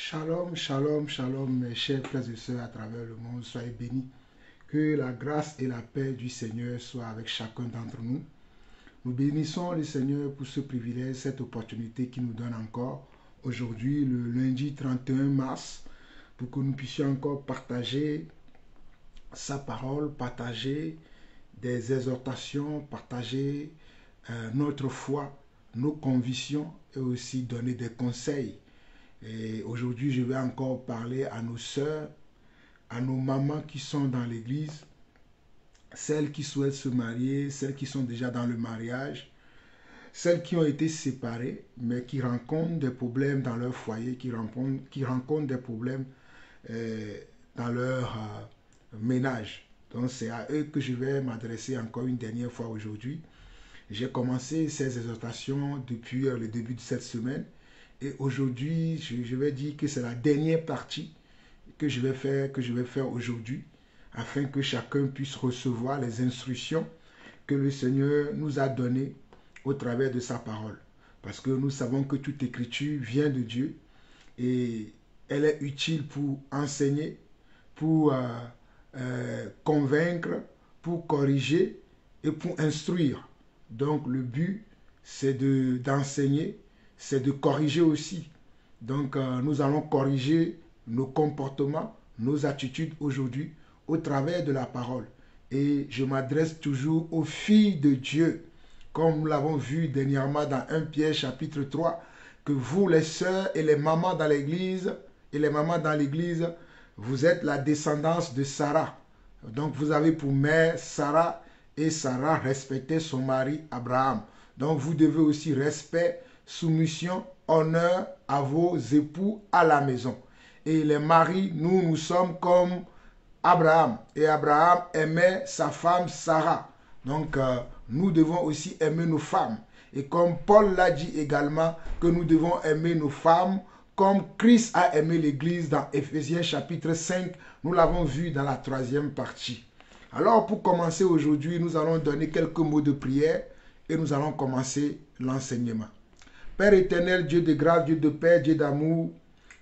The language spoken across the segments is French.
Shalom, shalom, shalom, mes chers frères et sœurs à travers le monde, soyez bénis. Que la grâce et la paix du Seigneur soient avec chacun d'entre nous. Nous bénissons le Seigneur pour ce privilège, cette opportunité qu'il nous donne encore aujourd'hui, le lundi 31 mars, pour que nous puissions encore partager sa parole, partager des exhortations, partager notre foi, nos convictions et aussi donner des conseils. Et aujourd'hui, je vais encore parler à nos sœurs, à nos mamans qui sont dans l'église, celles qui souhaitent se marier, celles qui sont déjà dans le mariage, celles qui ont été séparées, mais qui rencontrent des problèmes dans leur foyer, qui rencontrent des problèmes dans leur ménage. Donc c'est à eux que je vais m'adresser encore une dernière fois aujourd'hui. J'ai commencé ces exhortations depuis le début de cette semaine. Et aujourd'hui, je vais dire que c'est la dernière partie que je vais faire aujourd'hui, afin que chacun puisse recevoir les instructions que le Seigneur nous a données au travers de sa parole. Parce que nous savons que toute écriture vient de Dieu et elle est utile pour enseigner, pour convaincre, pour corriger et pour instruire. Donc le but, c'est d'enseigner, c'est de corriger aussi. Donc nous allons corriger nos comportements, nos attitudes aujourd'hui au travers de la parole. Et je m'adresse toujours aux filles de Dieu, comme nous l'avons vu dernièrement dans 1 Pierre chapitre 3, que vous les sœurs et les mamans dans l'église, vous êtes la descendance de Sarah. Donc vous avez pour mère Sarah, et Sarah respectait son mari Abraham. Donc vous devez aussi respect, soumission, honneur à vos époux à la maison. Et les maris, nous sommes comme Abraham. Et Abraham aimait sa femme Sarah. Donc nous devons aussi aimer nos femmes. Et comme Paul l'a dit également, que nous devons aimer nos femmes comme Christ a aimé l'Église dans Éphésiens chapitre 5. Nous l'avons vu dans la 3e partie. Alors pour commencer aujourd'hui, nous allons donner quelques mots de prière et nous allons commencer l'enseignement. Père éternel, Dieu de grâce, Dieu de paix, Dieu d'amour,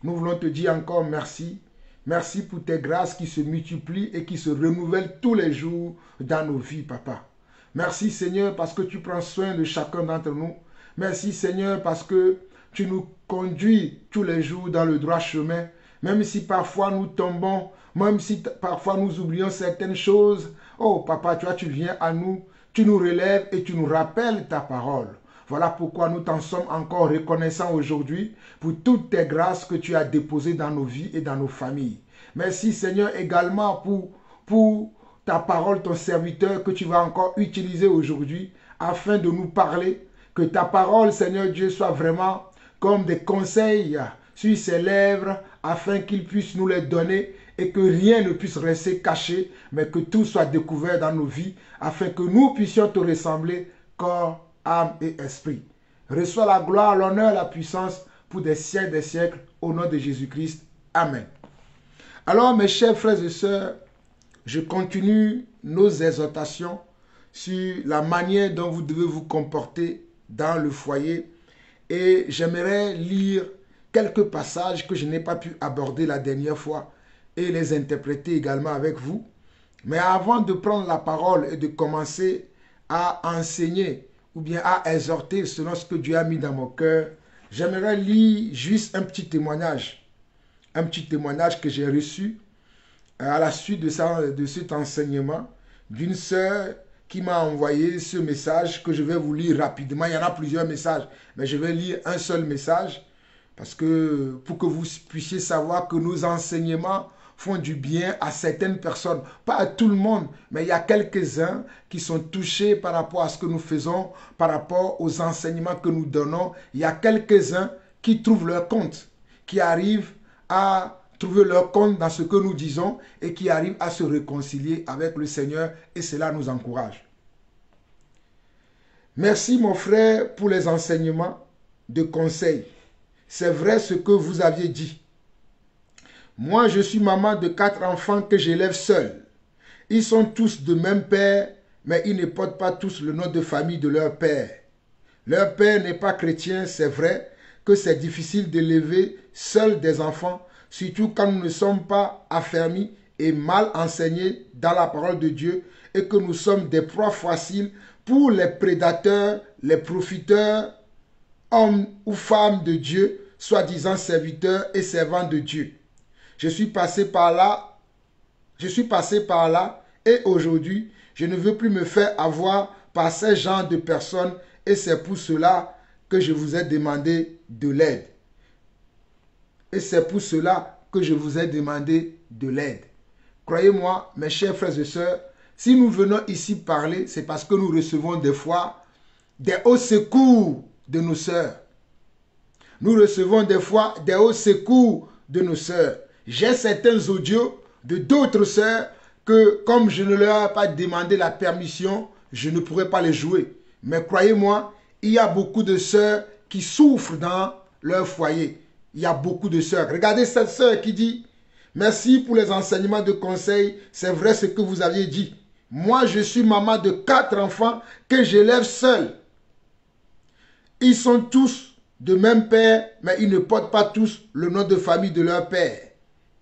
nous voulons te dire encore merci. Merci pour tes grâces qui se multiplient et qui se renouvellent tous les jours dans nos vies, Papa. Merci Seigneur parce que tu prends soin de chacun d'entre nous. Merci Seigneur parce que tu nous conduis tous les jours dans le droit chemin. Même si parfois nous tombons, même si parfois nous oublions certaines choses. Oh Papa, tu viens à nous, tu nous relèves et tu nous rappelles ta parole. Voilà pourquoi nous t'en sommes encore reconnaissants aujourd'hui pour toutes tes grâces que tu as déposées dans nos vies et dans nos familles. Merci Seigneur également pour ta parole, ton serviteur que tu vas encore utiliser aujourd'hui afin de nous parler. Que ta parole, Seigneur Dieu, soit vraiment comme des conseils sur ses lèvres afin qu'il puisse nous les donner et que rien ne puisse rester caché, mais que tout soit découvert dans nos vies afin que nous puissions te ressembler corps, âme et esprit. Reçois la gloire, l'honneur, la puissance pour des siècles au nom de Jésus-Christ. Amen. Alors mes chers frères et sœurs, je continue nos exhortations sur la manière dont vous devez vous comporter dans le foyer et j'aimerais lire quelques passages que je n'ai pas pu aborder la dernière fois et les interpréter également avec vous. Mais avant de prendre la parole et de commencer à enseigner ou bien à exhorter selon ce que Dieu a mis dans mon cœur, j'aimerais lire juste un petit témoignage que j'ai reçu à la suite de cet enseignement d'une sœur qui m'a envoyé ce message que je vais vous lire rapidement. Il y en a plusieurs messages, mais je vais lire un seul message parce que pour que vous puissiez savoir que nos enseignements font du bien à certaines personnes. Pas à tout le monde, mais il y a quelques-uns qui sont touchés par rapport à ce que nous faisons, par rapport aux enseignements que nous donnons. Il y a quelques-uns qui trouvent leur compte, qui arrivent à trouver leur compte dans ce que nous disons et qui arrivent à se réconcilier avec le Seigneur et cela nous encourage. Merci mon frère pour les enseignements de conseil. C'est vrai ce que vous aviez dit. Moi, je suis maman de 4 enfants que j'élève seule. Ils sont tous de même père, mais ils ne portent pas tous le nom de famille de leur père. Leur père n'est pas chrétien, c'est vrai. que c'est difficile d'élever seuls des enfants, surtout quand nous ne sommes pas affermis et mal enseignés dans la parole de Dieu et que nous sommes des proies faciles pour les prédateurs, les profiteurs, hommes ou femmes de Dieu, soi-disant serviteurs et servants de Dieu. Je suis passé par là et aujourd'hui, je ne veux plus me faire avoir par ces genres de personnes et c'est pour cela que je vous ai demandé de l'aide. Et c'est pour cela que je vous ai demandé de l'aide. Croyez-moi, mes chers frères et sœurs, si nous venons ici parler, c'est parce que nous recevons des fois des hauts secours de nos sœurs. Nous recevons des fois des hauts secours de nos sœurs. J'ai certains audios de d'autres sœurs que, comme je ne leur ai pas demandé la permission, je ne pourrais pas les jouer. Mais croyez-moi, il y a beaucoup de sœurs qui souffrent dans leur foyer. Il y a beaucoup de sœurs. Regardez cette sœur qui dit « Merci pour les enseignements de conseil. C'est vrai ce que vous aviez dit. Moi, je suis maman de 4 enfants que j'élève seule. Ils sont tous de même père, mais ils ne portent pas tous le nom de famille de leur père.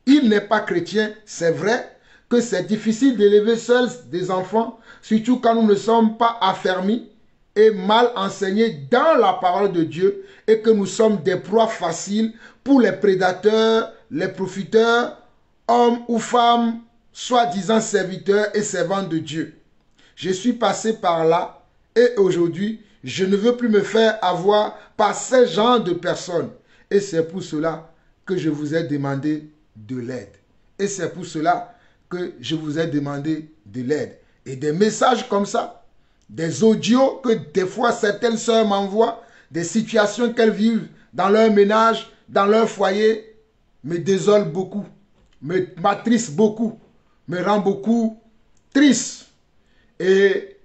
Il n'est pas chrétien, c'est vrai que c'est difficile d'élever seuls des enfants, surtout quand nous ne sommes pas affermis et mal enseignés dans la parole de Dieu et que nous sommes des proies faciles pour les prédateurs, les profiteurs, hommes ou femmes, soi-disant serviteurs et servants de Dieu. Je suis passé par là et aujourd'hui, je ne veux plus me faire avoir par ces genres de personnes. Et c'est pour cela que je vous ai demandé de l'aide. Et c'est pour cela que je vous ai demandé de l'aide. Et des messages comme ça, des audios que des fois certaines sœurs m'envoient, des situations qu'elles vivent dans leur ménage, dans leur foyer, me désolent beaucoup, m'attristent beaucoup, me rend beaucoup triste. Et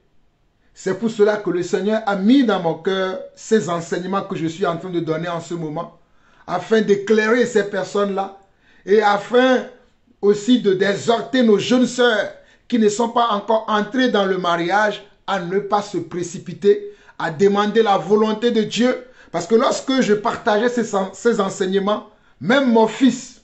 c'est pour cela que le Seigneur a mis dans mon cœur ces enseignements que je suis en train de donner en ce moment, afin d'éclairer ces personnes-là et afin aussi de d'exhorter nos jeunes sœurs qui ne sont pas encore entrées dans le mariage à ne pas se précipiter, à demander la volonté de Dieu. Parce que lorsque je partageais ces enseignements, même mon fils,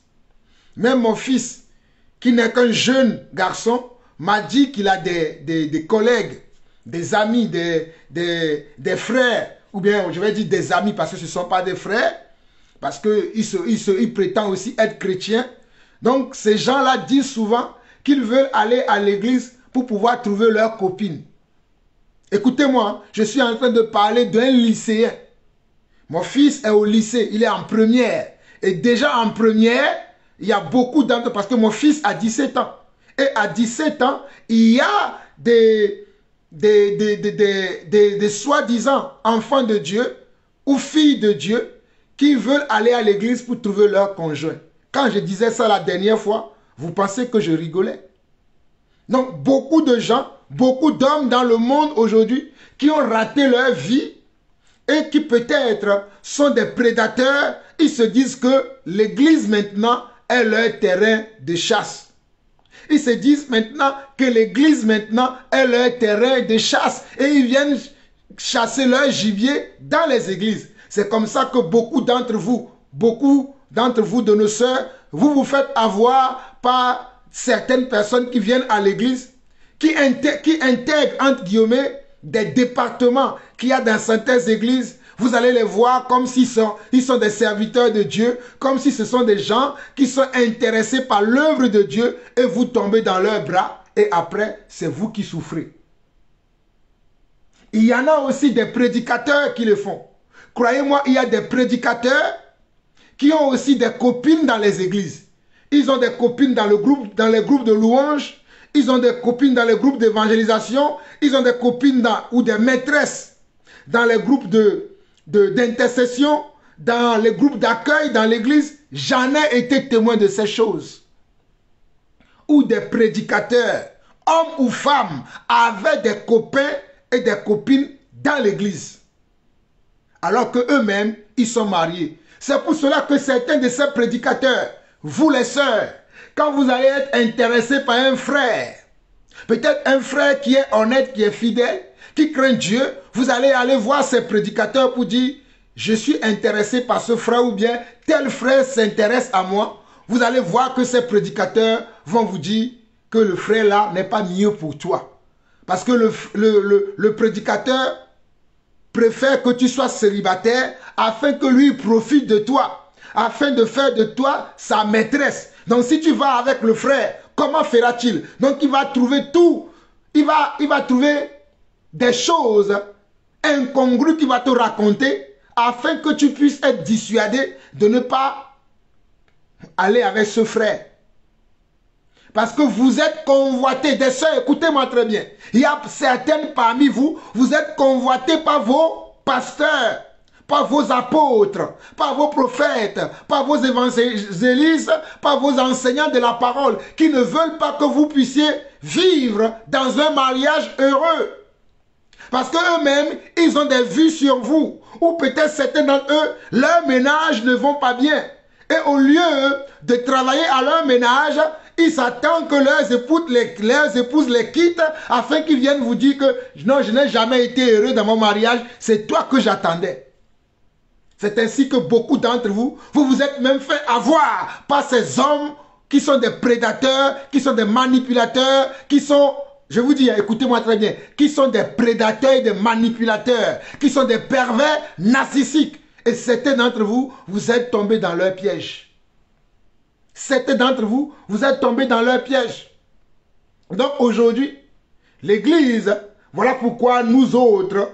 qui n'est qu'un jeune garçon, m'a dit qu'il a des collègues, des amis, des frères, ou bien je vais dire des amis parce que ce ne sont pas des frères, parce qu'ils prétendent aussi être chrétiens. Donc ces gens-là disent souvent qu'ils veulent aller à l'église pour pouvoir trouver leur copine. Écoutez-moi, je suis en train de parler d'un lycéen. Mon fils est au lycée, il est en première. Et déjà en première, il y a beaucoup d'entre, parce que mon fils a 17 ans. Et à 17 ans, il y a des soi-disant enfants de Dieu ou filles de Dieu qui veulent aller à l'église pour trouver leur conjoint. Quand je disais ça la dernière fois, vous pensez que je rigolais? Donc, beaucoup de gens, beaucoup d'hommes dans le monde aujourd'hui qui ont raté leur vie et qui peut-être sont des prédateurs, ils se disent que l'église maintenant est leur terrain de chasse. Ils se disent maintenant que l'église maintenant est leur terrain de chasse et ils viennent chasser leur gibier dans les églises. C'est comme ça que beaucoup d'entre vous de nos sœurs, vous vous faites avoir par certaines personnes qui viennent à l'église, qui intègrent entre guillemets des départements qu'il y a dans certaines églises. Vous allez les voir comme s'ils sont des serviteurs de Dieu, comme si ce sont des gens qui sont intéressés par l'œuvre de Dieu et vous tombez dans leurs bras et après, c'est vous qui souffrez. Il y en a aussi des prédicateurs qui le font. Croyez-moi, il y a des prédicateurs qui ont aussi des copines dans les églises. Ils ont des copines dans les groupes de louanges, ils ont des copines dans les groupes d'évangélisation, ils ont des copines ou des maîtresses dans les groupes d'intercession, dans les groupes d'accueil dans l'église. J'en ai été témoin de ces choses. Où des prédicateurs, hommes ou femmes, avaient des copains et des copines dans l'église. Alors qu'eux-mêmes, ils sont mariés. C'est pour cela que certains de ces prédicateurs, vous les sœurs, quand vous allez être intéressés par un frère, peut-être un frère qui est honnête, qui est fidèle, qui craint Dieu, vous allez aller voir ces prédicateurs pour dire, je suis intéressé par ce frère ou bien tel frère s'intéresse à moi, vous allez voir que ces prédicateurs vont vous dire que le frère là n'est pas mieux pour toi. Parce que le prédicateur préfère que tu sois célibataire afin que lui profite de toi, afin de faire de toi sa maîtresse. Donc si tu vas avec le frère, comment fera-t-il? Donc il va trouver tout, il va trouver des choses incongrues qu'il va te raconter afin que tu puisses être dissuadé de ne pas aller avec ce frère. Parce que vous êtes convoités, des sœurs, écoutez-moi très bien. Il y a certaines parmi vous, vous êtes convoités par vos pasteurs, par vos apôtres, par vos prophètes, par vos évangélistes, par vos enseignants de la parole, qui ne veulent pas que vous puissiez vivre dans un mariage heureux. Parce qu'eux-mêmes, ils ont des vues sur vous. Ou peut-être certains d'entre eux, leurs ménages ne vont pas bien. Et au lieu de travailler à leur ménage, ils s'attendent que leurs épouses les quittent afin qu'ils viennent vous dire que non, je n'ai jamais été heureux dans mon mariage, c'est toi que j'attendais. C'est ainsi que beaucoup d'entre vous, vous vous êtes même fait avoir par ces hommes qui sont des prédateurs, qui sont des manipulateurs, qui sont, je vous dis, écoutez-moi très bien, qui sont des prédateurs et des manipulateurs, qui sont des pervers narcissiques. Et certains d'entre vous, vous êtes tombés dans leur piège. Certains d'entre vous, vous êtes tombés dans leur piège. Donc aujourd'hui, l'Église, voilà pourquoi nous autres,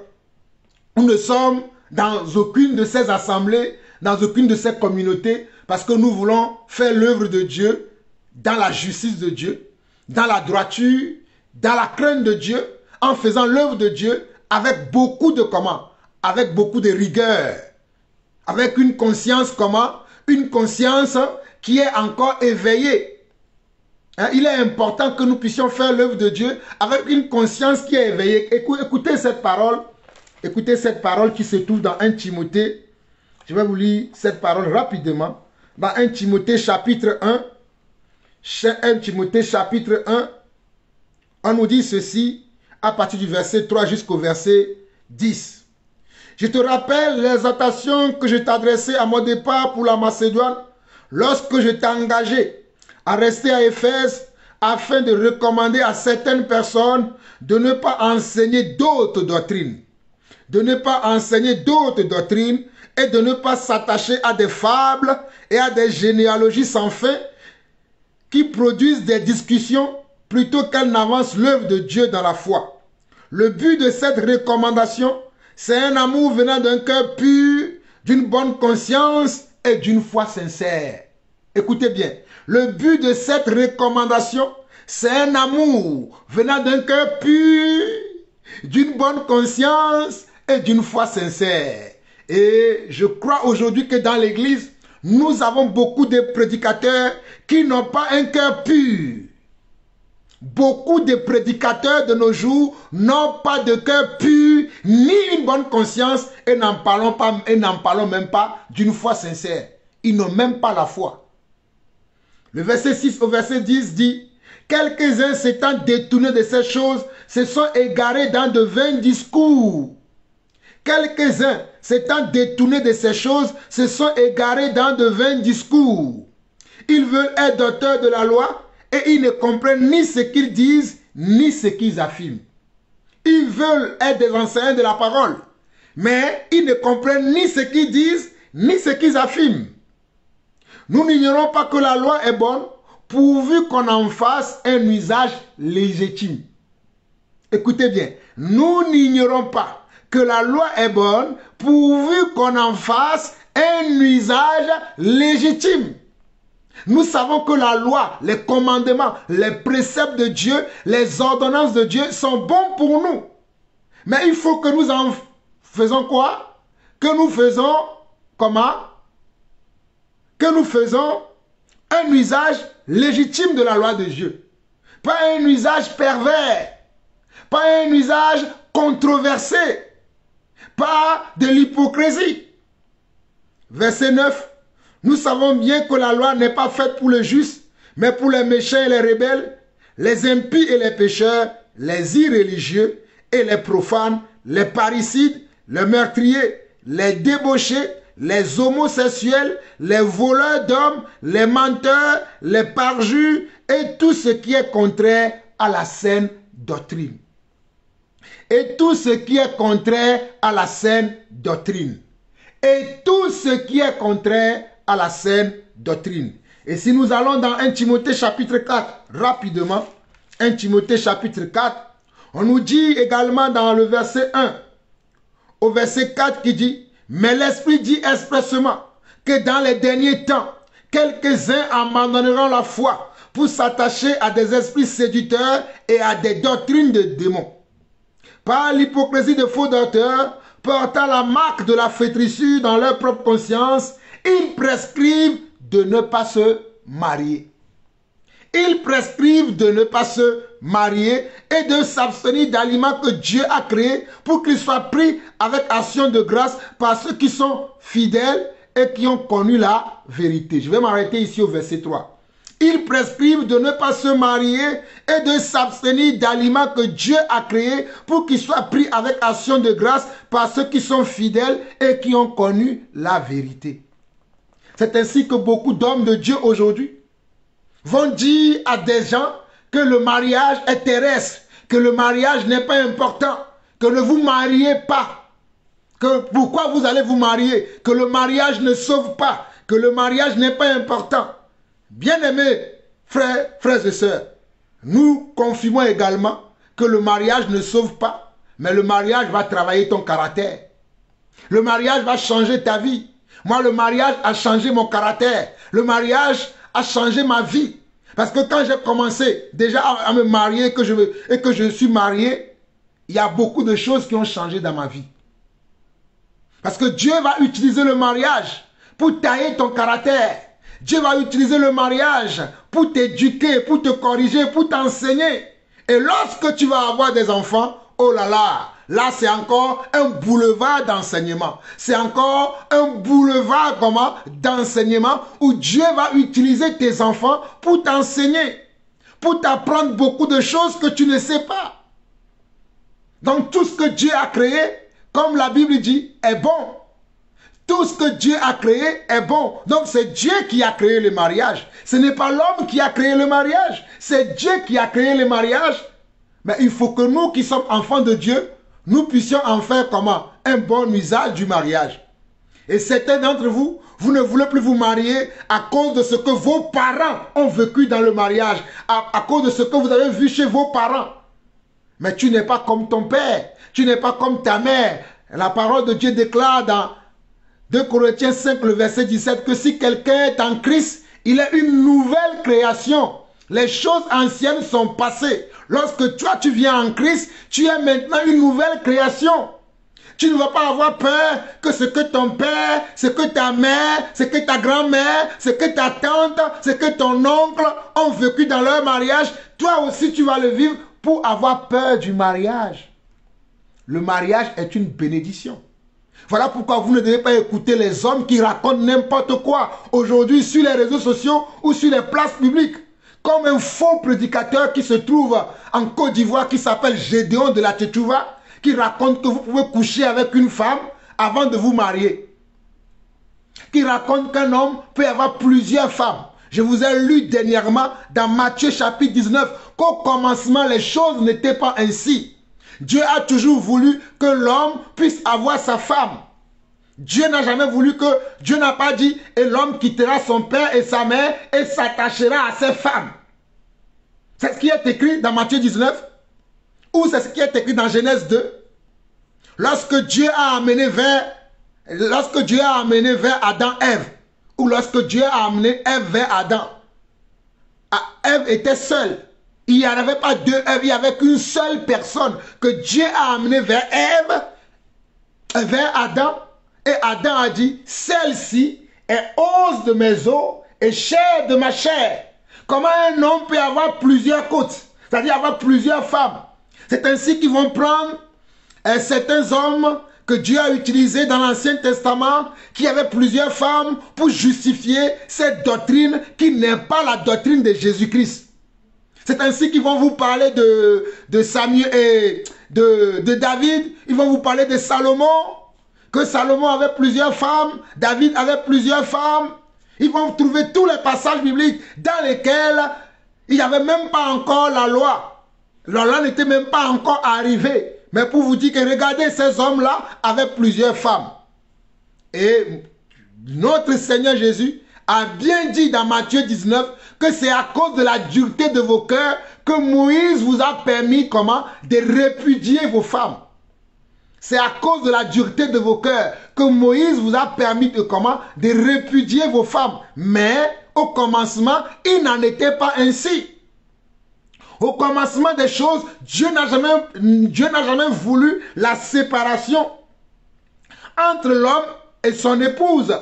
nous ne sommes dans aucune de ces assemblées, dans aucune de ces communautés, parce que nous voulons faire l'œuvre de Dieu, dans la justice de Dieu, dans la droiture, dans la crainte de Dieu, en faisant l'œuvre de Dieu avec beaucoup de comment? Avec beaucoup de rigueur. Avec une conscience comment? Une conscience qui est encore éveillée. Hein? Il est important que nous puissions faire l'œuvre de Dieu avec une conscience qui est éveillée. Écoutez cette parole. Écoutez cette parole qui se trouve dans 1 Timothée. Je vais vous lire cette parole rapidement. Dans 1 Timothée chapitre 1. 1 Timothée chapitre 1. On nous dit ceci à partir du verset 3 jusqu'au verset 10. Je te rappelle l'exhortation que je t'adressais à mon départ pour la Macédoine lorsque je t'ai engagé à rester à Éphèse afin de recommander à certaines personnes de ne pas enseigner d'autres doctrines. De ne pas enseigner d'autres doctrines et de ne pas s'attacher à des fables et à des généalogies sans fin qui produisent des discussions plutôt qu'elles n'avancent l'œuvre de Dieu dans la foi. Le but de cette recommandation, c'est un amour venant d'un cœur pur, d'une bonne conscience et d'une foi sincère. Écoutez bien, le but de cette recommandation, c'est un amour venant d'un cœur pur, d'une bonne conscience et d'une foi sincère. Et je crois aujourd'hui que dans l'église, nous avons beaucoup de prédicateurs qui n'ont pas un cœur pur. Beaucoup de prédicateurs de nos jours n'ont pas de cœur pur, ni une bonne conscience, et n'en parlons même pas d'une foi sincère. Ils n'ont même pas la foi. Le verset 6 au verset 10 dit, « Quelques-uns s'étant détournés de ces choses, se sont égarés dans de vains discours. » Quelques-uns s'étant détournés de ces choses, se sont égarés dans de vains discours. Ils veulent être docteurs de la loi, et ils ne comprennent ni ce qu'ils disent, ni ce qu'ils affirment. Ils veulent être des enseignants de la parole, mais ils ne comprennent ni ce qu'ils disent, ni ce qu'ils affirment. Nous n'ignorons pas que la loi est bonne, pourvu qu'on en fasse un usage légitime. Écoutez bien, nous n'ignorons pas que la loi est bonne, pourvu qu'on en fasse un usage légitime. Nous savons que la loi, les commandements, les préceptes de Dieu, les ordonnances de Dieu sont bons pour nous. Mais il faut que nous en faisons quoi? Que nous faisons comment? Que nous faisons un usage légitime de la loi de Dieu. Pas un usage pervers. Pas un usage controversé. Pas de l'hypocrisie. Verset 9. Nous savons bien que la loi n'est pas faite pour le juste, mais pour les méchants et les rebelles, les impies et les pécheurs, les irréligieux et les profanes, les parricides, les meurtriers, les débauchés, les homosexuels, les voleurs d'hommes, les menteurs, les parjures et tout ce qui est contraire à la saine doctrine. Et tout ce qui est contraire à la saine doctrine. Et tout ce qui est contraire à la saine doctrine. Et si nous allons dans 1 Timothée chapitre 4, rapidement, 1 Timothée chapitre 4, on nous dit également dans le verset 1, au verset 4 qui dit, mais l'Esprit dit expressement que dans les derniers temps, quelques-uns abandonneront la foi pour s'attacher à des esprits séducteurs et à des doctrines de démons. Par l'hypocrisie de faux docteurs, portant la marque de la flétrissure dans leur propre conscience, ils prescrivent de ne pas se marier. Ils prescrivent de ne pas se marier et de s'abstenir d'aliments que Dieu a créés pour qu'ils soient pris avec action de grâce par ceux qui sont fidèles et qui ont connu la vérité. Je vais m'arrêter ici au verset 3. Ils prescrivent de ne pas se marier et de s'abstenir d'aliments que Dieu a créés pour qu'ils soient pris avec action de grâce par ceux qui sont fidèles et qui ont connu la vérité. C'est ainsi que beaucoup d'hommes de Dieu aujourd'hui vont dire à des gens que le mariage est terrestre, que le mariage n'est pas important, que ne vous mariez pas, que pourquoi vous allez vous marier, que le mariage ne sauve pas, que le mariage n'est pas important. Bien-aimés frères et sœurs, nous confirmons également que le mariage ne sauve pas, mais le mariage va travailler ton caractère. Le mariage va changer ta vie. Moi, le mariage a changé mon caractère. Le mariage a changé ma vie. Parce que quand j'ai commencé déjà à me marier et que je suis marié, il y a beaucoup de choses qui ont changé dans ma vie. Parce que Dieu va utiliser le mariage pour tailler ton caractère. Dieu va utiliser le mariage pour t'éduquer, pour te corriger, pour t'enseigner. Et lorsque tu vas avoir des enfants, oh là là, là c'est encore un boulevard d'enseignement. C'est encore un boulevard d'enseignement où Dieu va utiliser tes enfants pour t'enseigner, pour t'apprendre beaucoup de choses que tu ne sais pas. Donc tout ce que Dieu a créé, comme la Bible dit, est bon. Tout ce que Dieu a créé est bon. Donc c'est Dieu qui a créé le mariage. Ce n'est pas l'homme qui a créé le mariage. C'est Dieu qui a créé le mariage. Mais il faut que nous qui sommes enfants de Dieu, nous puissions en faire comment? Un bon usage du mariage. Et certains d'entre vous, vous ne voulez plus vous marier à cause de ce que vos parents ont vécu dans le mariage. À cause de ce que vous avez vu chez vos parents. Mais tu n'es pas comme ton père. Tu n'es pas comme ta mère. La parole de Dieu déclare dans 2 Corinthiens 5, le verset 17, que si quelqu'un est en Christ, il est une nouvelle création. Les choses anciennes sont passées. Lorsque toi, tu viens en Christ, tu es maintenant une nouvelle création. Tu ne vas pas avoir peur que ce que ton père, ce que ta mère, ce que ta grand-mère, ce que ta tante, ce que ton oncle ont vécu dans leur mariage. Toi aussi, tu vas le vivre pour avoir peur du mariage. Le mariage est une bénédiction. Voilà pourquoi vous ne devez pas écouter les hommes qui racontent n'importe quoi aujourd'hui sur les réseaux sociaux ou sur les places publiques. Comme un faux prédicateur qui se trouve en Côte d'Ivoire qui s'appelle Gédéon de la Tchétchouva, qui raconte que vous pouvez coucher avec une femme avant de vous marier. Qui raconte qu'un homme peut avoir plusieurs femmes. Je vous ai lu dernièrement dans Matthieu chapitre 19 qu'au commencement les choses n'étaient pas ainsi. Dieu a toujours voulu que l'homme puisse avoir sa femme. Dieu n'a jamais voulu que, Dieu n'a pas dit, et l'homme quittera son père et sa mère et s'attachera à ses femmes. C'est ce qui est écrit dans Matthieu 19, ou c'est ce qui est écrit dans Genèse 2. Lorsque Dieu a amené vers Adam Ève, ou lorsque Dieu a amené Ève vers Adam, Ève était seule. Il n'y en avait pas deux Ève, il n'y avait qu'une seule personne que Dieu a amené vers Ève, vers Adam. Et Adam a dit, celle-ci est os de mes os et chair de ma chair. Comment un homme peut avoir plusieurs côtes, c'est-à-dire avoir plusieurs femmes? C'est ainsi qu'ils vont prendre certains hommes que Dieu a utilisés dans l'Ancien Testament, qui avaient plusieurs femmes pour justifier cette doctrine qui n'est pas la doctrine de Jésus-Christ. C'est ainsi qu'ils vont vous parler de Samuel et de David. Ils vont vous parler de Salomon. que Salomon avait plusieurs femmes, David avait plusieurs femmes. Ils vont trouver tous les passages bibliques dans lesquels il n'y avait même pas encore la loi. La loi n'était même pas encore arrivée. Mais pour vous dire que regardez, ces hommes-là avaient plusieurs femmes. Et notre Seigneur Jésus a bien dit dans Matthieu 19 que c'est à cause de la dureté de vos cœurs que Moïse vous a permis comment? De répudier vos femmes. C'est à cause de la dureté de vos cœurs que Moïse vous a permis de comment? De répudier vos femmes. Mais au commencement, il n'en était pas ainsi. Au commencement des choses, Dieu n'a jamais voulu la séparation entre l'homme et son épouse.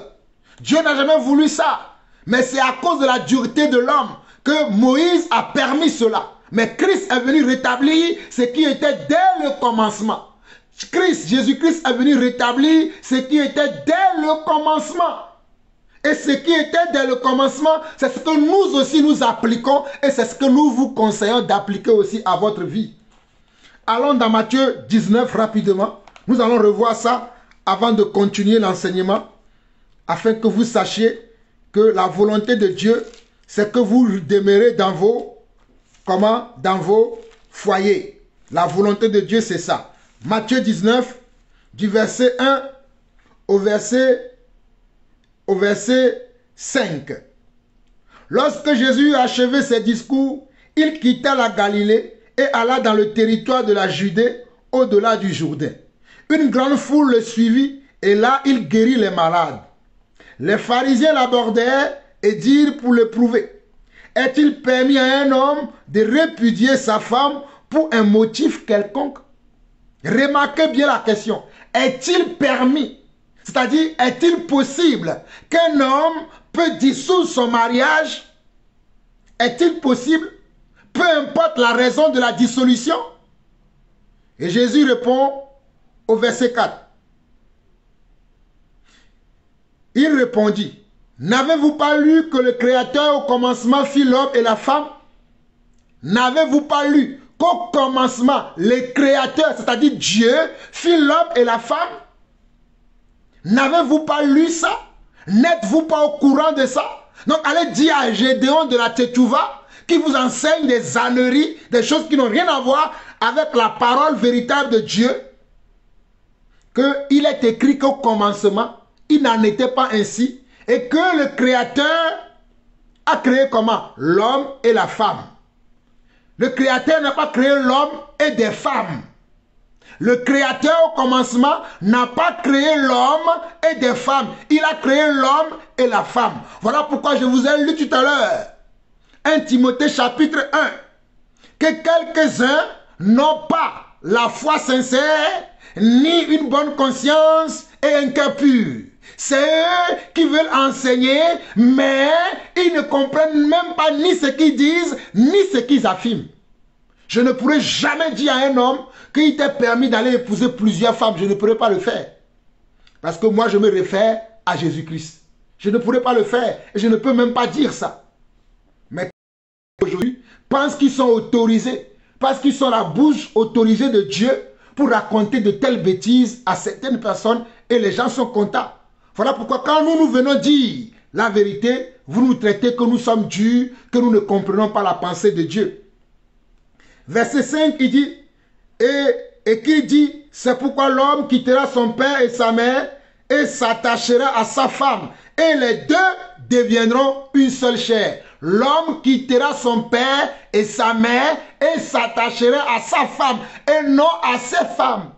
Dieu n'a jamais voulu ça. Mais c'est à cause de la dureté de l'homme que Moïse a permis cela. Mais Christ est venu rétablir ce qui était dès le commencement. Jésus-Christ est venu rétablir ce qui était dès le commencement. Et ce qui était dès le commencement, c'est ce que nous aussi nous appliquons et c'est ce que nous vous conseillons d'appliquer aussi à votre vie. Allons dans Matthieu 19 rapidement. Nous allons revoir ça avant de continuer l'enseignement, afin que vous sachiez que la volonté de Dieu, c'est que vous demeurez dans vos, dans vos foyers. La volonté de Dieu, c'est ça. Matthieu 19, du verset 1 au verset 5. Lorsque Jésus eut achevé ses discours, il quitta la Galilée et alla dans le territoire de la Judée, au-delà du Jourdain. Une grande foule le suivit et là, il guérit les malades. Les pharisiens l'abordèrent et dirent pour le prouver: est-il permis à un homme de répudier sa femme pour un motif quelconque? Remarquez bien la question. Est-il permis? C'est-à-dire, est-il possible qu'un homme peut dissoudre son mariage? Est-il possible? Peu importe la raison de la dissolution. Et Jésus répond au verset 4. Il répondit: n'avez-vous pas lu que le Créateur au commencement fit l'homme et la femme? N'avez-vous pas lu qu'au commencement, le Créateur, c'est-à-dire Dieu, fit l'homme et la femme? N'avez-vous pas lu ça? N'êtes-vous pas au courant de ça? Donc allez dire à Gédéon de la Tétouva, qui vous enseigne des âneries, des choses qui n'ont rien à voir avec la parole véritable de Dieu, qu'il est écrit qu'au commencement, il n'en était pas ainsi, et que le Créateur a créé comment? L'homme et la femme. Le Créateur n'a pas créé l'homme et des femmes. Le Créateur au commencement n'a pas créé l'homme et des femmes. Il a créé l'homme et la femme. Voilà pourquoi je vous ai lu tout à l'heure 1 Timothée chapitre 1. Que quelques-uns n'ont pas la foi sincère, ni une bonne conscience et un cœur pur. C'est eux qui veulent enseigner, mais ils ne comprennent même pas ni ce qu'ils disent, ni ce qu'ils affirment. Je ne pourrais jamais dire à un homme qu'il t'est permis d'aller épouser plusieurs femmes. Je ne pourrais pas le faire. Parce que moi, je me réfère à Jésus-Christ. Je ne pourrais pas le faire. Et je ne peux même pas dire ça. Mais aujourd'hui, pensent qu'ils sont autorisés. Parce qu'ils sont la bouche autorisée de Dieu pour raconter de telles bêtises à certaines personnes et les gens sont contents. Voilà pourquoi quand nous venons dire la vérité, vous nous traitez que nous sommes durs, que nous ne comprenons pas la pensée de Dieu. Verset 5, il dit, et qui dit, c'est pourquoi l'homme quittera son père et sa mère et s'attachera à sa femme. Et les deux deviendront une seule chair. L'homme quittera son père et sa mère et s'attachera à sa femme et non à ses femmes.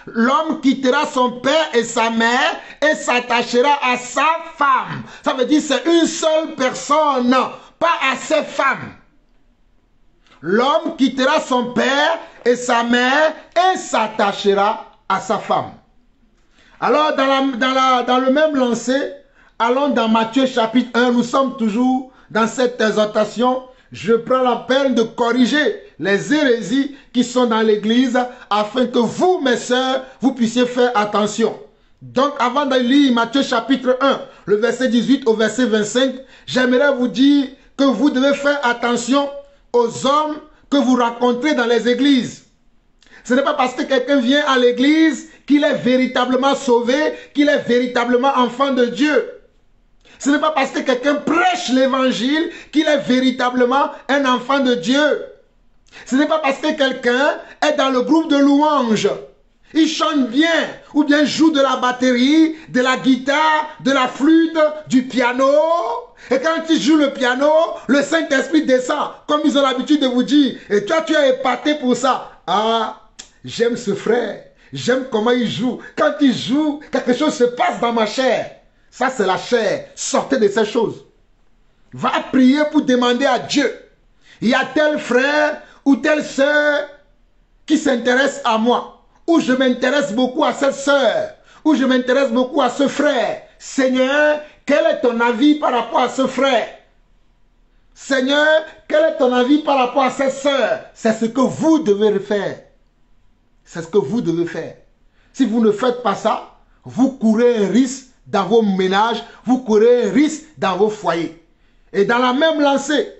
L'homme quittera son père et sa mère et s'attachera à sa femme. Ça veut dire c'est une seule personne, pas à ses femmes. L'homme quittera son père et sa mère et s'attachera à sa femme. Alors, dans le même lancé, allons dans Matthieu chapitre 1. Nous sommes toujours dans cette exhortation. Je prends la peine de corriger les hérésies qui sont dans l'église afin que vous, mes sœurs, vous puissiez faire attention. Donc, avant de lire Matthieu chapitre 1, le verset 18 au verset 25, j'aimerais vous dire que vous devez faire attention aux hommes que vous rencontrez dans les églises. Ce n'est pas parce que quelqu'un vient à l'église qu'il est véritablement sauvé, qu'il est véritablement enfant de Dieu. Ce n'est pas parce que quelqu'un prêche l'évangile qu'il est véritablement un enfant de Dieu. Ce n'est pas parce que quelqu'un est dans le groupe de louanges, il chante bien, ou bien joue de la batterie, de la guitare, de la flûte, du piano. Et quand il joue le piano, le Saint-Esprit descend, comme ils ont l'habitude de vous dire. Et toi, tu es épaté pour ça. Ah, j'aime ce frère. J'aime comment il joue. Quand il joue, quelque chose se passe dans ma chair. Ça, c'est la chair. Sortez de ces choses. Va prier pour demander à Dieu. Il y a tel frère ou telle sœur qui s'intéresse à moi. Ou je m'intéresse beaucoup à cette sœur. Ou je m'intéresse beaucoup à ce frère. Seigneur, quel est ton avis par rapport à ce frère? Seigneur, quel est ton avis par rapport à cette sœur? C'est ce que vous devez faire. C'est ce que vous devez faire. Si vous ne faites pas ça, vous courez un risque dans vos ménages, vous courez un risque dans vos foyers. Et dans la même lancée,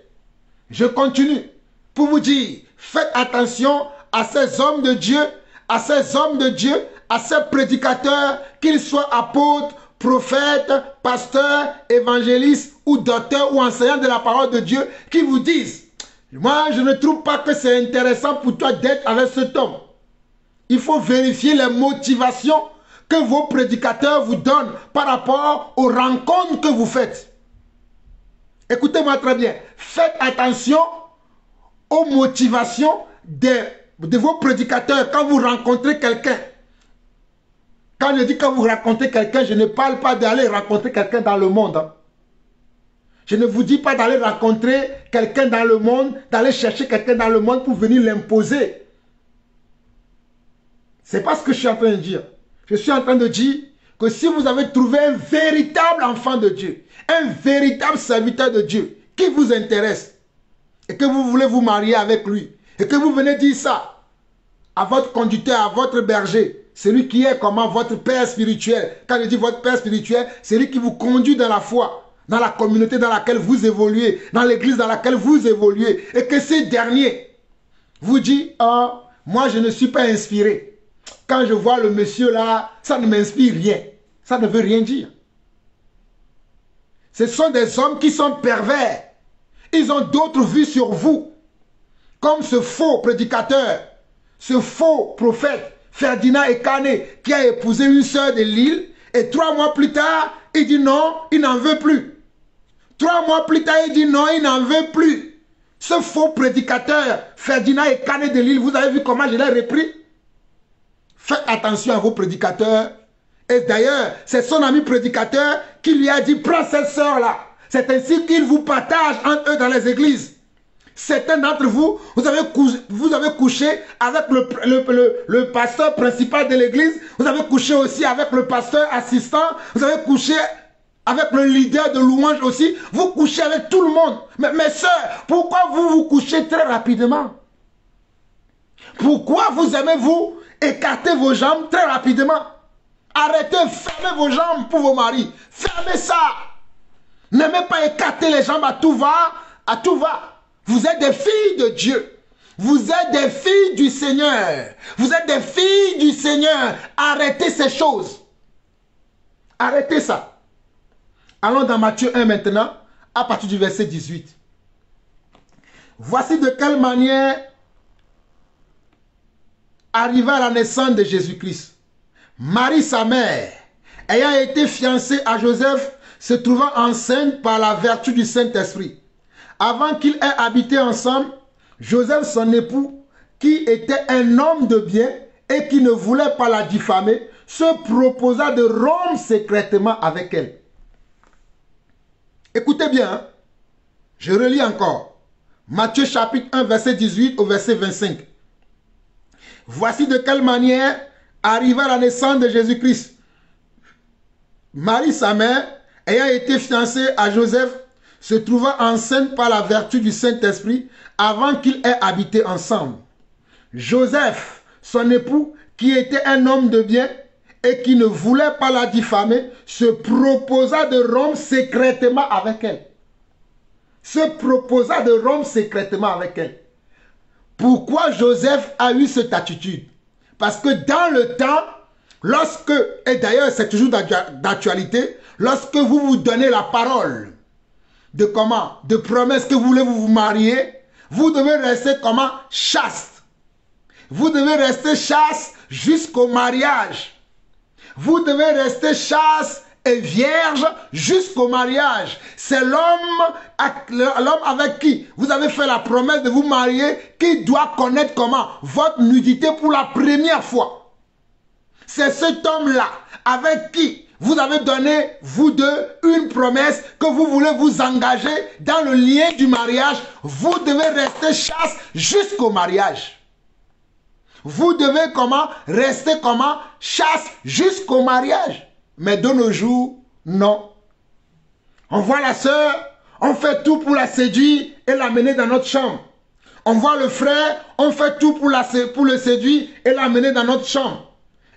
je continue pour vous dire, faites attention à ces hommes de Dieu, à ces hommes de Dieu, à ces prédicateurs, qu'ils soient apôtres, prophètes, pasteurs, évangélistes ou docteurs ou enseignants de la parole de Dieu, qui vous disent, moi je ne trouve pas que c'est intéressant pour toi d'être avec cet homme. Il faut vérifier les motivations que vos prédicateurs vous donnent par rapport aux rencontres que vous faites. Écoutez-moi très bien. Faites attention aux motivations de vos prédicateurs quand vous rencontrez quelqu'un. Quand je dis quand vous rencontrez quelqu'un, je ne parle pas d'aller rencontrer quelqu'un dans le monde. Hein. Je ne vous dis pas d'aller rencontrer quelqu'un dans le monde, d'aller chercher quelqu'un dans le monde pour venir l'imposer. C'est pas ce que je suis en train de dire. Je suis en train de dire que si vous avez trouvé un véritable enfant de Dieu, un véritable serviteur de Dieu qui vous intéresse et que vous voulez vous marier avec lui et que vous venez dire ça à votre conducteur, à votre berger, celui qui est comment votre père spirituel. Quand je dis votre père spirituel, c'est lui qui vous conduit dans la foi, dans la communauté dans laquelle vous évoluez, dans l'église dans laquelle vous évoluez et que ces derniers vous disent, oh, moi je ne suis pas inspiré. Quand je vois le monsieur là, ça ne m'inspire rien. Ça ne veut rien dire. Ce sont des hommes qui sont pervers. Ils ont d'autres vues sur vous. Comme ce faux prédicateur, ce faux prophète, Ferdinand Ekane, qui a épousé une sœur de Lille. Et 3 mois plus tard, il dit non, il n'en veut plus. 3 mois plus tard, il dit non, il n'en veut plus. Ce faux prédicateur, Ferdinand Ekane de Lille, vous avez vu comment je l'ai repris? Faites attention à vos prédicateurs. Et d'ailleurs, c'est son ami prédicateur qui lui a dit, prends cette sœur-là. C'est ainsi qu'ils vous partagent entre eux dans les églises. Certains d'entre vous, vous avez couché avec le pasteur principal de l'église. Vous avez couché aussi avec le pasteur assistant. Vous avez couché avec le leader de louange aussi. Vous couchez avec tout le monde. Mais mes sœurs, pourquoi vous vous couchez très rapidement? Pourquoi vous aimez-vous écarter vos jambes très rapidement? Arrêtez, fermez vos jambes pour vos maris. Fermez ça. N'aimez pas écarter les jambes à tout va, à tout va. Vous êtes des filles de Dieu. Vous êtes des filles du Seigneur. Vous êtes des filles du Seigneur. Arrêtez ces choses. Arrêtez ça. Allons dans Matthieu 1 maintenant, à partir du verset 18. Voici de quelle manière arriva la naissance de Jésus-Christ. Marie, sa mère, ayant été fiancée à Joseph, se trouvant enceinte par la vertu du Saint-Esprit. Avant qu'ils aient habité ensemble, Joseph, son époux, qui était un homme de bien et qui ne voulait pas la diffamer, se proposa de rompre secrètement avec elle. Écoutez bien, hein? Je relis encore. Matthieu chapitre 1, verset 18 au verset 25. Voici de quelle manière arriva la naissance de Jésus-Christ. Marie, sa mère, ayant été fiancée à Joseph, se trouva enceinte par la vertu du Saint-Esprit avant qu'ils aient habité ensemble. Joseph, son époux, qui était un homme de bien et qui ne voulait pas la diffamer, se proposa de rompre secrètement avec elle. Se proposa de rompre secrètement avec elle. Pourquoi Joseph a eu cette attitude? Parce que dans le temps, lorsque, et d'ailleurs c'est toujours d'actualité, lorsque vous vous donnez la parole de comment, de promesse que vous voulez vous marier, vous devez rester comment? Chaste. Vous devez rester chaste jusqu'au mariage. Vous devez rester chaste et vierge jusqu'au mariage. C'est l'homme avec qui vous avez fait la promesse de vous marier qui doit connaître comment? Votre nudité pour la première fois. C'est cet homme-là avec qui vous avez donné, vous deux, une promesse que vous voulez vous engager dans le lien du mariage. Vous devez rester chaste jusqu'au mariage. Vous devez comment? Rester comment? Chaste jusqu'au mariage. Mais de nos jours, non. On voit la sœur, on fait tout pour la séduire et l'amener dans notre chambre. On voit le frère, on fait tout pour le séduire et l'amener dans notre chambre.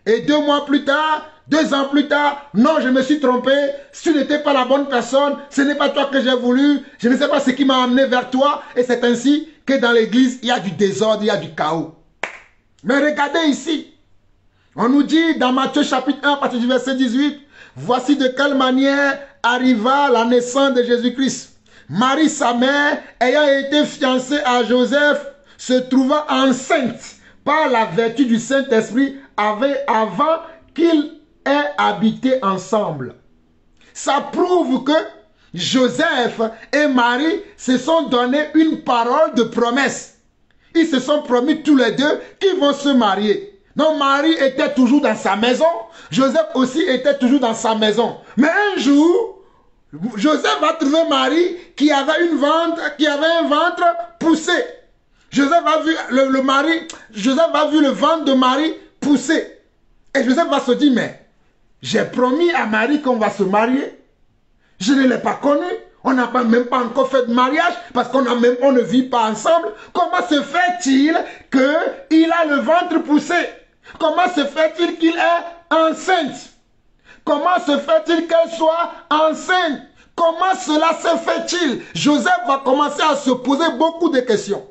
Et 2 mois plus tard, 2 ans plus tard, non, je me suis trompé, tu n'étais pas la bonne personne, ce n'est pas toi que j'ai voulu, je ne sais pas ce qui m'a amené vers toi. Et c'est ainsi que dans l'église, il y a du désordre, il y a du chaos. Mais regardez ici, on nous dit dans Matthieu chapitre 1, à partir du verset 18, voici de quelle manière arriva la naissance de Jésus-Christ. Marie, sa mère, ayant été fiancée à Joseph, se trouva enceinte par la vertu du Saint-Esprit avant qu'ils aient habité ensemble. Ça prouve que Joseph et Marie se sont donné une parole de promesse. Ils se sont promis tous les deux qu'ils vont se marier. Donc Marie était toujours dans sa maison. Joseph aussi était toujours dans sa maison. Mais un jour, Joseph va trouver Marie qui avait un ventre poussé. Joseph a vu le ventre de Marie pousser. Et Joseph va se dire, mais j'ai promis à Marie qu'on va se marier. Je ne l'ai pas connue. On n'a même pas encore fait de mariage parce qu'on ne vit pas ensemble. Comment se fait-il qu'il a le ventre poussé? Comment se fait-il qu'il est enceinte? Comment se fait-il qu'elle soit enceinte? Comment cela se fait-il? Joseph va commencer à se poser beaucoup de questions.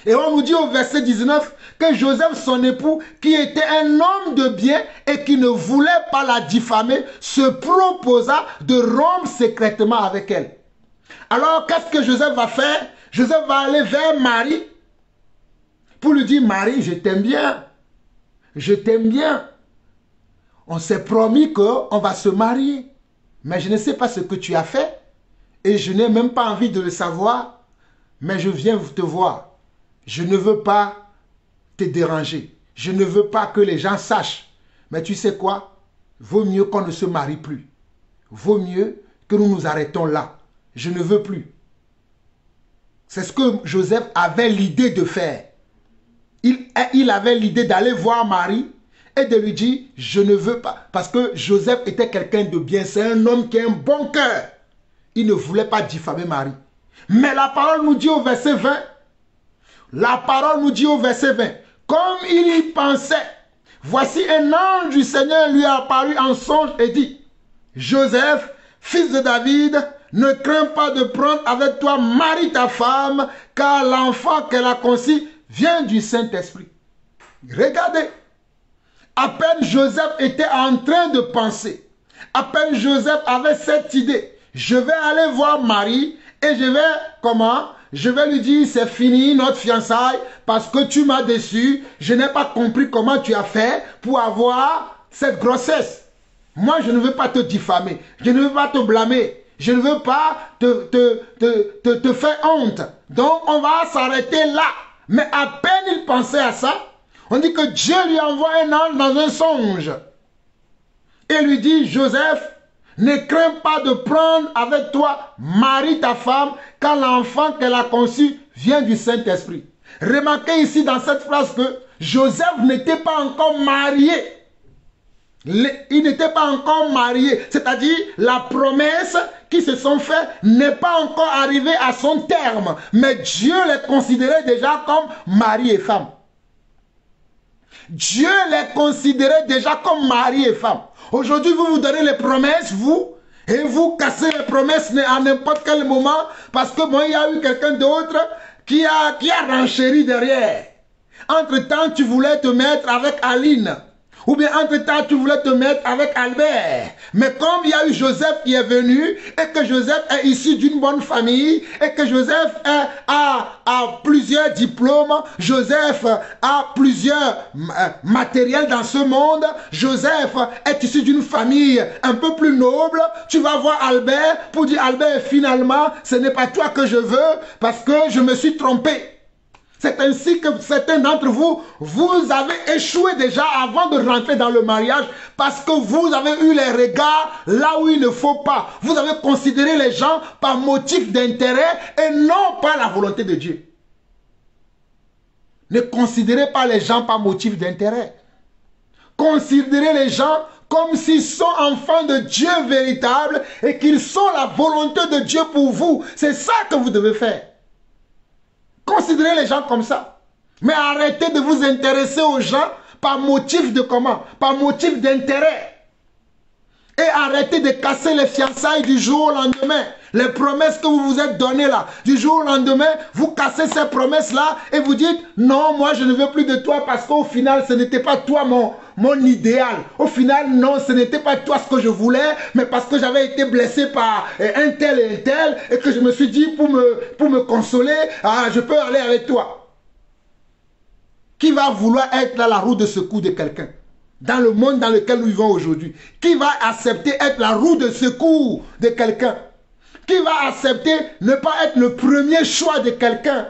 Et on nous dit au verset 19 que Joseph, son époux, qui était un homme de bien et qui ne voulait pas la diffamer, se proposa de rompre secrètement avec elle. Alors, qu'est-ce que Joseph va faire? Joseph va aller vers Marie pour lui dire, Marie, je t'aime bien. Je t'aime bien. On s'est promis qu'on va se marier. Mais je ne sais pas ce que tu as fait. Et je n'ai même pas envie de le savoir. Mais je viens te voir. Je ne veux pas te déranger. Je ne veux pas que les gens sachent. Mais tu sais quoi? Vaut mieux qu'on ne se marie plus. Vaut mieux que nous nous arrêtons là. Je ne veux plus. C'est ce que Joseph avait l'idée de faire. Il avait l'idée d'aller voir Marie et de lui dire, je ne veux pas. Parce que Joseph était quelqu'un de bien. C'est un homme qui a un bon cœur. Il ne voulait pas diffamer Marie. Mais la parole nous dit au verset 20, la parole nous dit au verset 20, comme il y pensait, voici un ange du Seigneur lui a apparu en songe et dit, Joseph, fils de David, ne crains pas de prendre avec toi Marie ta femme, car l'enfant qu'elle a conçu vient du Saint-Esprit. Regardez, à peine Joseph était en train de penser, à peine Joseph avait cette idée, je vais aller voir Marie et je vais, comment? Je vais lui dire, c'est fini notre fiançailles parce que tu m'as déçu. Je n'ai pas compris comment tu as fait pour avoir cette grossesse. Moi, je ne veux pas te diffamer. Je ne veux pas te blâmer. Je ne veux pas te faire honte. Donc, on va s'arrêter là. Mais à peine il pensait à ça, on dit que Dieu lui envoie un ange dans un songe. Et lui dit, Joseph, ne crains pas de prendre avec toi Marie ta femme, car l'enfant qu'elle a conçu vient du Saint-Esprit. Remarquez ici dans cette phrase que Joseph n'était pas encore marié. Il n'était pas encore marié. C'est-à-dire la promesse qui se sont faites n'est pas encore arrivée à son terme. Mais Dieu les considérait déjà comme mari et femme. Dieu les considérait déjà comme mari et femme. Aujourd'hui, vous vous donnez les promesses, vous, et vous cassez les promesses à n'importe quel moment, parce que bon, il y a eu quelqu'un d'autre qui a renchéri derrière. Entre-temps, tu voulais te mettre avec Aline, Ou bien entre-temps, tu voulais te mettre avec Albert. Mais comme il y a eu Joseph qui est venu, et que Joseph est issu d'une bonne famille, et que Joseph a plusieurs diplômes, Joseph a plusieurs matériels dans ce monde, Joseph est issu d'une famille un peu plus noble, tu vas voir Albert pour dire, Albert, finalement, ce n'est pas toi que je veux, parce que je me suis trompé. C'est ainsi que certains d'entre vous, vous avez échoué déjà avant de rentrer dans le mariage parce que vous avez eu les regards là où il ne faut pas. Vous avez considéré les gens par motif d'intérêt et non par la volonté de Dieu. Ne considérez pas les gens par motif d'intérêt. Considérez les gens comme s'ils sont enfants de Dieu véritable et qu'ils sont la volonté de Dieu pour vous. C'est ça que vous devez faire. Considérez les gens comme ça. Mais arrêtez de vous intéresser aux gens par motif de comment? Par motif d'intérêt. Et arrêtez de casser les fiançailles du jour au lendemain. Les promesses que vous vous êtes données là, du jour au lendemain, vous cassez ces promesses-là et vous dites, non, moi je ne veux plus de toi parce qu'au final, ce n'était pas toi mon idéal. Au final, non, ce n'était pas toi ce que je voulais, mais parce que j'avais été blessé par un tel et un tel et que je me suis dit, pour me consoler, je peux aller avec toi. Qui va vouloir être dans la roue de secours de quelqu'un? Dans le monde dans lequel nous vivons aujourd'hui, qui va accepter être la roue de secours de quelqu'un? Qui va accepter ne pas être le premier choix de quelqu'un?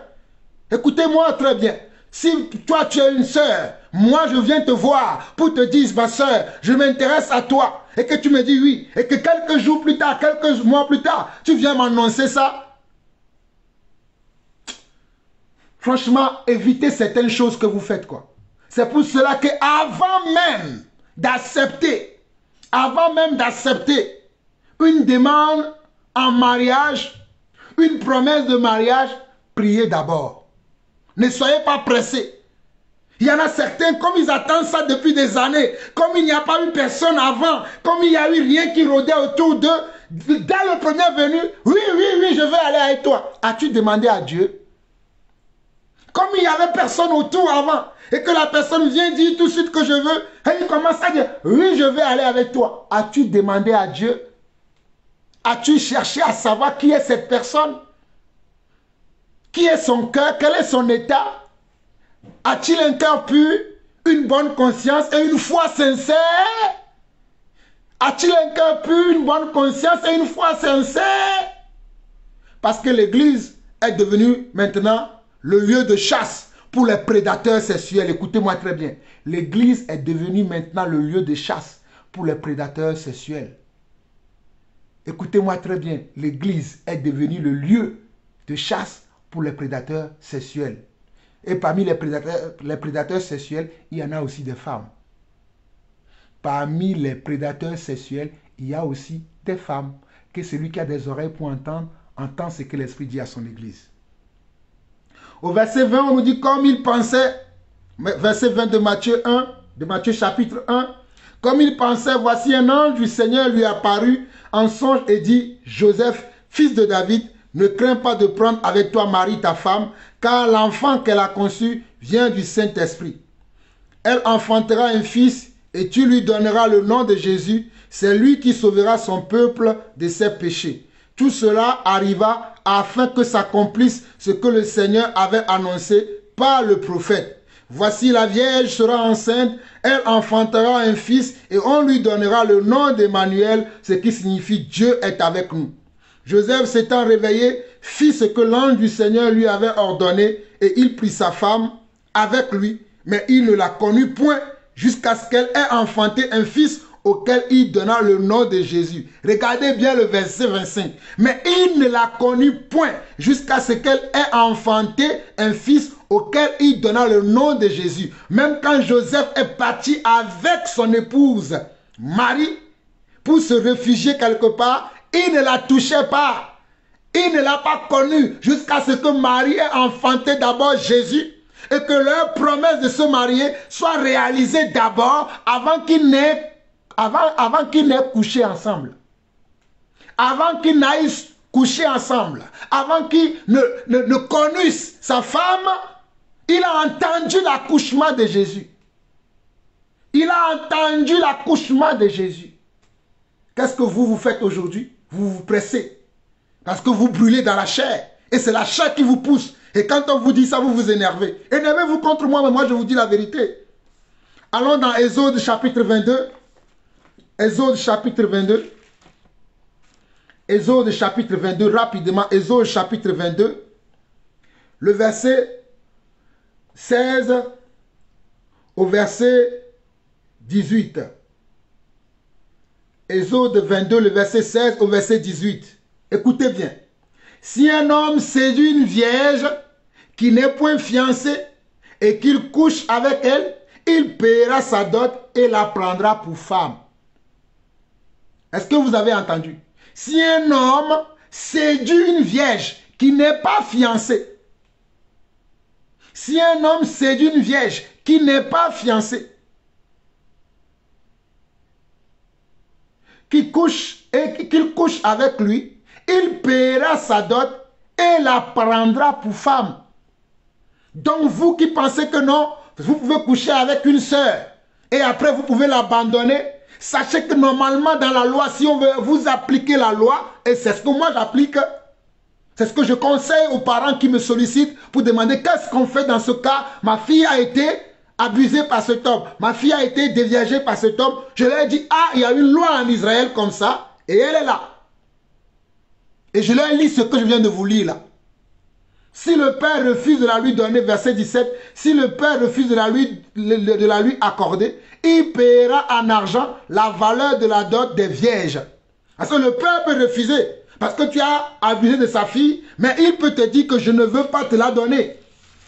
Écoutez-moi très bien. Si toi tu es une sœur, moi je viens te voir pour te dire, ma sœur, je m'intéresse à toi, et que tu me dis oui, et que quelques jours plus tard, quelques mois plus tard, tu viens m'annoncer ça. Franchement, évitez certaines choses que vous faites, quoi. C'est pour cela que avant même d'accepter une demande en mariage, une promesse de mariage, priez d'abord. Ne soyez pas pressés. Il y en a certains, comme ils attendent ça depuis des années, comme il n'y a pas eu personne avant, comme il n'y a eu rien qui rôdait autour d'eux, dès le premier venu, oui, je vais aller avec toi. As-tu demandé à Dieu? Comme il n'y avait personne autour avant, et que la personne vient dire tout de suite que je veux, et il commence à dire, oui, je vais aller avec toi. As-tu demandé à Dieu? As-tu cherché à savoir qui est cette personne? Qui est son cœur? Quel est son état? A-t-il un cœur pur, une bonne conscience et une foi sincère? A-t-il un cœur pur, une bonne conscience et une foi sincère? Parce que l'église est devenue maintenant le lieu de chasse pour les prédateurs sexuels. Écoutez-moi très bien. L'église est devenue maintenant le lieu de chasse pour les prédateurs sexuels. Écoutez-moi très bien. L'église est devenue le lieu de chasse pour les prédateurs sexuels. Et parmi les prédateurs sexuels, il y en a aussi des femmes. Parmi les prédateurs sexuels, il y a aussi des femmes. Que celui qui a des oreilles pour entendre, entend ce que l'Esprit dit à son église. Au verset 20, on nous dit comme il pensait, verset 20 de Matthieu 1, de Matthieu chapitre 1, comme il pensait, voici un ange du Seigneur lui apparut en songe et dit, Joseph, fils de David, ne crains pas de prendre avec toi Marie ta femme, car l'enfant qu'elle a conçu vient du Saint-Esprit. Elle enfantera un fils et tu lui donneras le nom de Jésus. C'est lui qui sauvera son peuple de ses péchés. Tout cela arriva afin que s'accomplisse ce que le Seigneur avait annoncé par le prophète. Voici la Vierge sera enceinte, elle enfantera un fils et on lui donnera le nom d'Emmanuel, ce qui signifie Dieu est avec nous. Joseph s'étant réveillé, fit ce que l'ange du Seigneur lui avait ordonné et il prit sa femme avec lui, mais il ne la connut point jusqu'à ce qu'elle ait enfanté un fils auquel il donna le nom de Jésus. Regardez bien le verset 25. Mais il ne la connut point jusqu'à ce qu'elle ait enfanté un fils auquel il donna le nom de Jésus. Même quand Joseph est parti avec son épouse Marie pour se réfugier quelque part, il ne la touchait pas. Il ne l'a pas connue jusqu'à ce que Marie ait enfanté d'abord Jésus et que leur promesse de se marier soit réalisée d'abord avant qu'ils n'aient couché ensemble. Avant qu'ils n'aillent coucher ensemble. Avant qu'ils ne connissent sa femme, il a entendu l'accouchement de Jésus. Il a entendu l'accouchement de Jésus. Qu'est-ce que vous faites aujourd'hui? Vous vous pressez. Parce que vous brûlez dans la chair. Et c'est la chair qui vous pousse. Et quand on vous dit ça, vous vous énervez. Énervez-vous contre moi, mais moi je vous dis la vérité. Allons dans Exode chapitre 22. Exode chapitre 22. Exode chapitre 22, rapidement. Exode chapitre 22. Le verset 16 au verset 18. Exode 22, le verset 16 au verset 18. Écoutez bien. Si un homme séduit une vierge qui n'est point fiancée et qu'il couche avec elle, il paiera sa dot et la prendra pour femme. Est-ce que vous avez entendu? Si un homme séduit une vierge qui n'est pas fiancée, si un homme séduit une vierge qui n'est pas fiancée, qu'il couche avec lui, il paiera sa dot et la prendra pour femme. Donc vous qui pensez que non, vous pouvez coucher avec une sœur et après vous pouvez l'abandonner, sachez que normalement dans la loi, si on veut vous appliquer la loi, et c'est ce que moi j'applique, c'est ce que je conseille aux parents qui me sollicitent pour demander qu'est-ce qu'on fait dans ce cas. Ma fille a été abusée par cet homme, ma fille a été déviagée par cet homme. Je leur ai dit, ah, il y a une loi en Israël comme ça, et elle est là. Et je leur lis ce que je viens de vous lire là. Si le père refuse de la lui donner, verset 17, si le père refuse de la lui accorder, il paiera en argent la valeur de la dot des vierges. Parce que le père peut refuser, parce que tu as abusé de sa fille, mais il peut te dire que je ne veux pas te la donner.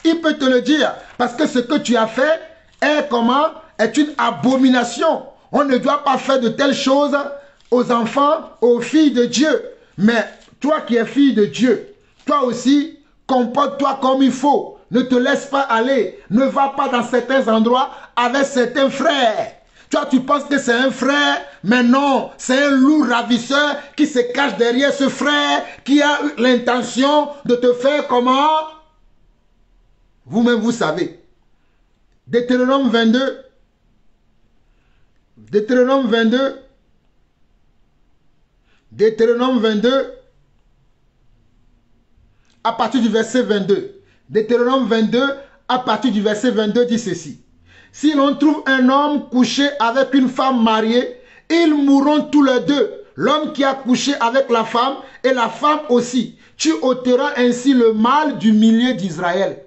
Il peut te le dire, parce que ce que tu as fait est une abomination. On ne doit pas faire de telles choses aux enfants, aux filles de Dieu. Mais toi qui es fille de Dieu, toi aussi, comporte-toi comme il faut. Ne te laisse pas aller. Ne va pas dans certains endroits avec certains frères. Toi, tu penses que c'est un frère, mais non, c'est un loup ravisseur qui se cache derrière ce frère, qui a l'intention de te faire comment? Vous-même, vous savez. Deutéronome 22. Deutéronome 22. Deutéronome 22. À partir du verset 22. Deutéronome 22, à partir du verset 22, dit ceci. Si l'on trouve un homme couché avec une femme mariée, ils mourront tous les deux. L'homme qui a couché avec la femme et la femme aussi. Tu ôteras ainsi le mal du milieu d'Israël.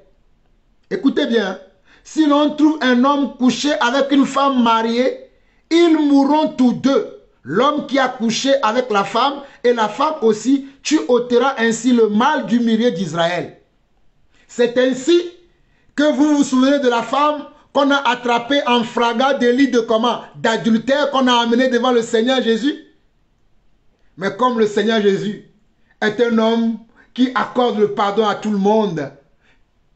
Écoutez bien. Si l'on trouve un homme couché avec une femme mariée, ils mourront tous deux. L'homme qui a couché avec la femme et la femme aussi, tu ôteras ainsi le mal du milieu d'Israël. C'est ainsi que vous vous souvenez de la femme qu'on a attrapée en flagrant délit de comment? D'adultère, qu'on a amené devant le Seigneur Jésus. Mais comme le Seigneur Jésus est un homme qui accorde le pardon à tout le monde,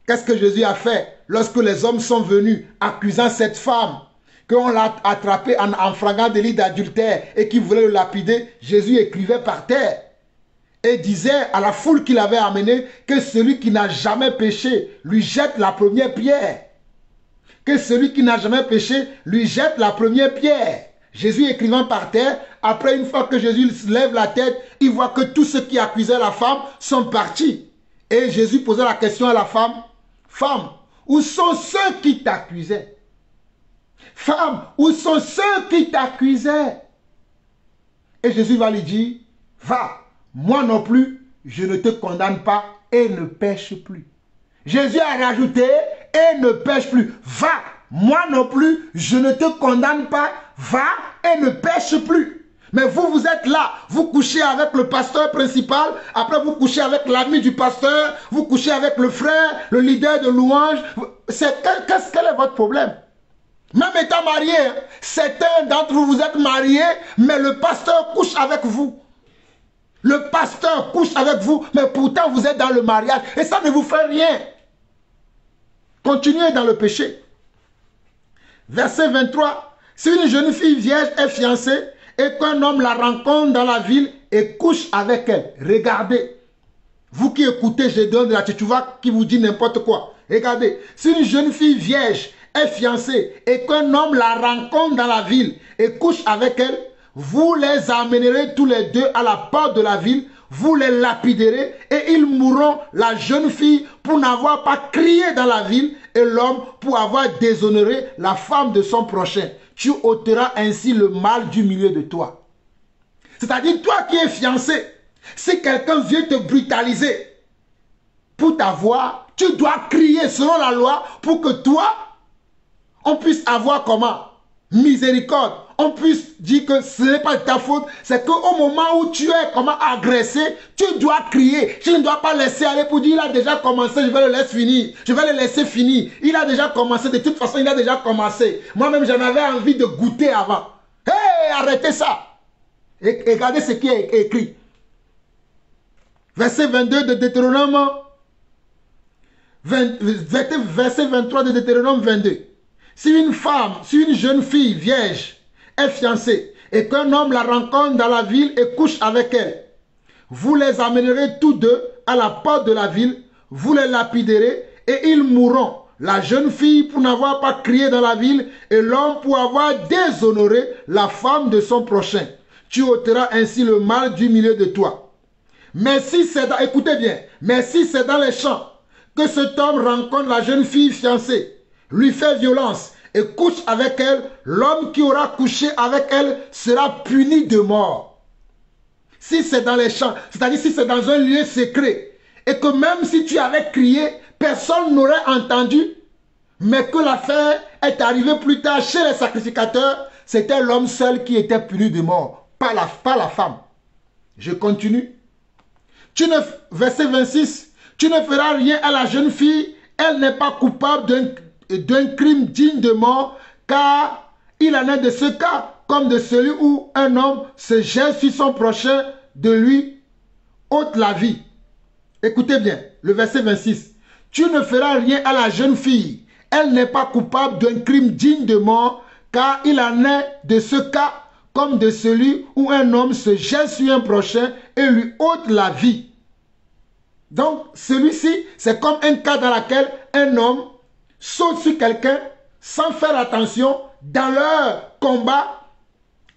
qu'est-ce que Jésus a fait lorsque les hommes sont venus accusant cette femme, qu'on l'a attrapée en flagrant délit d'adultère et qui voulait le lapider? Jésus écrivait par terre et disait à la foule qu'il avait amenée que celui qui n'a jamais péché lui jette la première pierre. Que celui qui n'a jamais péché lui jette la première pierre. Jésus écrivant par terre, après une fois que Jésus lève la tête, il voit que tous ceux qui accusaient la femme sont partis. Et Jésus posait la question à la femme, « Femme, où sont ceux qui t'accusaient? Femme, où sont ceux qui t'accusaient ?» Et Jésus va lui dire, « Va, moi non plus, je ne te condamne pas et ne pêche plus. » Jésus a rajouté, « Et ne pêche plus. » Va, moi non plus, je ne te condamne pas, va et ne pêche plus. Mais vous, vous êtes là, vous couchez avec le pasteur principal, après vous couchez avec l'ami du pasteur, vous couchez avec le frère, le leader de louange. Quel est votre problème? Même étant marié, certains d'entre vous, vous êtes mariés, mais le pasteur couche avec vous. Le pasteur couche avec vous, mais pourtant vous êtes dans le mariage et ça ne vous fait rien. Continuez dans le péché. Verset 23. Si une jeune fille vierge est fiancée et qu'un homme la rencontre dans la ville et couche avec elle, regardez. Vous qui écoutez, je donne de la tchétchouva qui vous dit n'importe quoi. Regardez. Si une jeune fille vierge est fiancée et qu'un homme la rencontre dans la ville et couche avec elle, vous les amènerez tous les deux à la porte de la ville, vous les lapiderez et ils mourront, la jeune fille pour n'avoir pas crié dans la ville et l'homme pour avoir déshonoré la femme de son prochain. Tu ôteras ainsi le mal du milieu de toi. C'est-à-dire, toi qui es fiancé, si quelqu'un vient te brutaliser pour t'avoir, tu dois crier selon la loi pour que toi, on puisse avoir comment? Miséricorde. On puisse dire que ce n'est pas de ta faute, c'est qu'au moment où tu es comment agressé, tu dois crier. Tu ne dois pas laisser aller pour dire il a déjà commencé, je vais le laisser finir. Je vais le laisser finir. Il a déjà commencé, de toute façon il a déjà commencé. Moi-même j'en avais envie de goûter avant. Hé, arrêtez ça. Et regardez ce qui est écrit. Verset 22 de Deutéronome, verset 23 de Deutéronome 22. Si une femme, si une jeune fille vierge est fiancée et qu'un homme la rencontre dans la ville et couche avec elle, vous les amènerez tous deux à la porte de la ville, vous les lapiderez et ils mourront. La jeune fille pour n'avoir pas crié dans la ville et l'homme pour avoir déshonoré la femme de son prochain. Tu ôteras ainsi le mal du milieu de toi. Mais si c'est dans, écoutez bien, mais si c'est dans les champs que cet homme rencontre la jeune fille fiancée, lui fait violence et couche avec elle, l'homme qui aura couché avec elle sera puni de mort. Si c'est dans les champs, c'est-à-dire si c'est dans un lieu secret, et que même si tu avais crié, personne n'aurait entendu, mais que l'affaire est arrivée plus tard chez les sacrificateurs, c'était l'homme seul qui était puni de mort, pas la femme. Je continue. Verset 26, tu ne feras rien à la jeune fille, elle n'est pas coupable d'un crime digne de mort, car il en est de ce cas comme de celui où un homme se jette sur son prochain, de lui ôte la vie. Écoutez bien, le verset 26. Tu ne feras rien à la jeune fille, elle n'est pas coupable d'un crime digne de mort, car il en est de ce cas comme de celui où un homme se jette sur un prochain et lui ôte la vie. Donc, celui-ci, c'est comme un cas dans lequel un homme saute sur quelqu'un sans faire attention. Dans leur combat,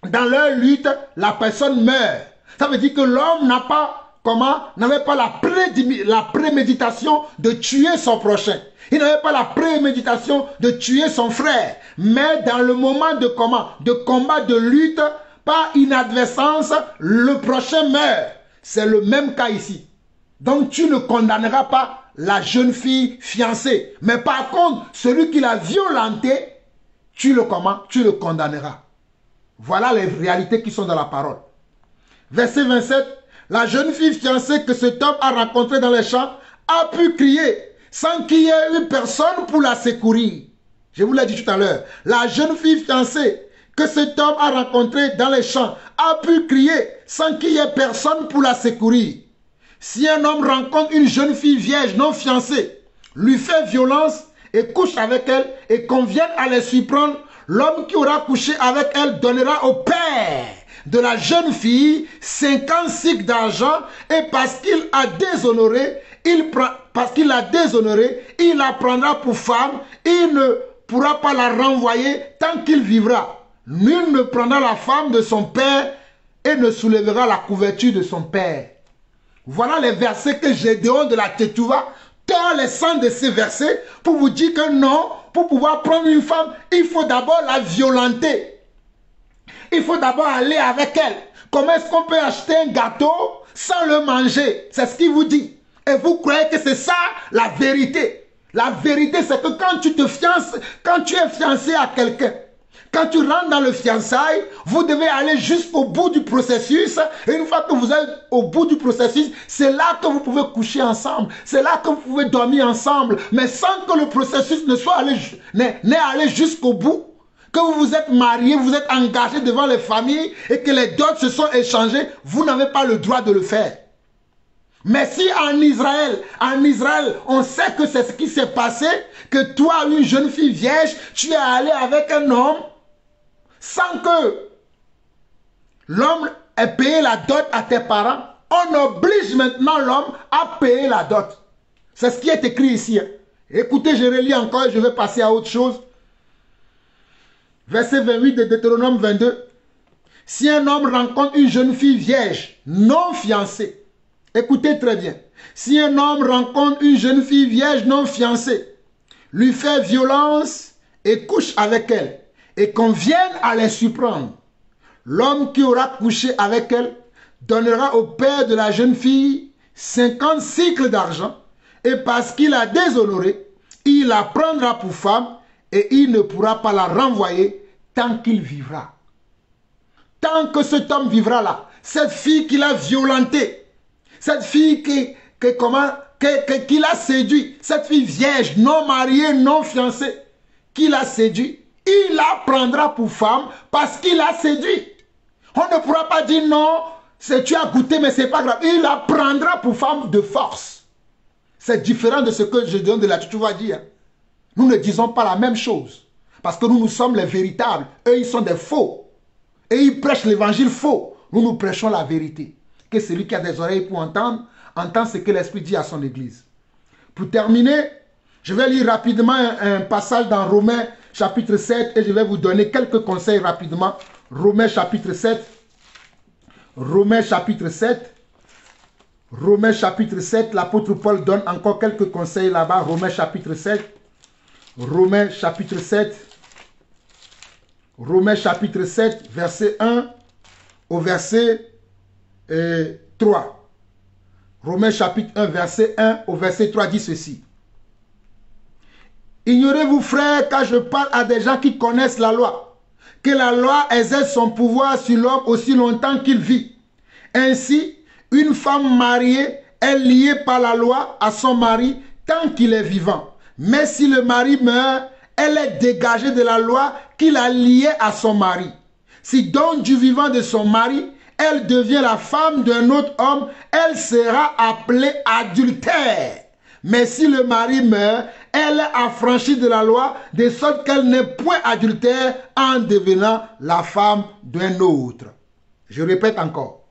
dans leur lutte, la personne meurt. Ça veut dire que l'homme n'avait pas la préméditation de tuer son prochain. Il n'avait pas la préméditation de tuer son frère. Mais dans le moment de combat, de lutte, par inadvertance, le prochain meurt. C'est le même cas ici. Donc tu ne condamneras pas la jeune fille fiancée. Mais par contre, celui qui l'a violenté, tu le condamneras. Voilà les réalités qui sont dans la parole. Verset 27. La jeune fille fiancée que cet homme a rencontrée dans les champs a pu crier sans qu'il y ait eu personne pour la secourir. Je vous l'ai dit tout à l'heure. La jeune fille fiancée que cet homme a rencontrée dans les champs a pu crier sans qu'il y ait personne pour la secourir. Si un homme rencontre une jeune fille vierge non fiancée, lui fait violence et couche avec elle et qu'on vienne à les surprendre, l'homme qui aura couché avec elle donnera au père de la jeune fille 50 cycles d'argent et parce qu'il a déshonoré, il la prendra pour femme, il ne pourra pas la renvoyer tant qu'il vivra. Nul ne prendra la femme de son père et ne soulèvera la couverture de son père. Voilà les versets que Gédéon de la Tétouva tord les sens de ces versets pour vous dire que non, pour pouvoir prendre une femme, il faut d'abord la violenter. Il faut d'abord aller avec elle. Comment est-ce qu'on peut acheter un gâteau sans le manger? C'est ce qu'il vous dit. Et vous croyez que c'est ça la vérité. La vérité, c'est que quand tu te fiances, quand tu es fiancé à quelqu'un, quand tu rentres dans le fiançailles, vous devez aller jusqu'au bout du processus. Et une fois que vous êtes au bout du processus, c'est là que vous pouvez coucher ensemble. C'est là que vous pouvez dormir ensemble. Mais sans que le processus n'ait allé jusqu'au bout, que vous vous êtes mariés, vous êtes engagés devant les familles et que les dots se sont échangés, vous n'avez pas le droit de le faire. Mais si en Israël, on sait que c'est ce qui s'est passé, que toi, une jeune fille vierge, tu es allé avec un homme, sans que l'homme ait payé la dot à tes parents, on oblige maintenant l'homme à payer la dot. C'est ce qui est écrit ici. Écoutez, je relis encore et je vais passer à autre chose. verset 28 de Deutéronome 22. Si un homme rencontre une jeune fille vierge, non fiancée, écoutez très bien. Si un homme rencontre une jeune fille vierge non fiancée, lui fait violence et couche avec elle, et qu'on vienne à les surprendre, l'homme qui aura couché avec elle donnera au père de la jeune fille 50 cycles d'argent, et parce qu'il a déshonoré, il la prendra pour femme, et il ne pourra pas la renvoyer tant qu'il vivra. Tant que cet homme vivra là, cette fille qu'il a violentée, cette fille qu'il a séduit, cette fille vierge, non mariée, non fiancée, qu'il a séduit, il la prendra pour femme parce qu'il a séduit. On ne pourra pas dire non, tu as goûté mais c'est pas grave. Il la prendra pour femme de force. C'est différent de ce que je donne de la tu vas dire. Nous ne disons pas la même chose. Parce que nous sommes les véritables. Eux, ils sont des faux. Et ils prêchent l'évangile faux. Nous prêchons la vérité. Que celui qui a des oreilles pour entendre, entend ce que l'Esprit dit à son Église. Pour terminer, je vais lire rapidement un passage dans Romains chapitre 7 et je vais vous donner quelques conseils rapidement. Romains chapitre 7. Romains chapitre 7. Romains chapitre 7. L'apôtre Paul donne encore quelques conseils là-bas. Romains chapitre 7. Romains chapitre 7. Romains chapitre 7, verset 1 au verset 3. Romains chapitre 1, verset 1 au verset 3 dit ceci. Ignorez-vous, frères, car je parle à des gens qui connaissent la loi, que la loi exerce son pouvoir sur l'homme aussi longtemps qu'il vit. Ainsi, une femme mariée est liée par la loi à son mari tant qu'il est vivant. Mais si le mari meurt, elle est dégagée de la loi qui l'a liée à son mari. Si donc du vivant de son mari, elle devient la femme d'un autre homme, elle sera appelée adultère. Mais si le mari meurt, elle est affranchie de la loi, de sorte qu'elle n'est point adultère en devenant la femme d'un autre. Je répète encore.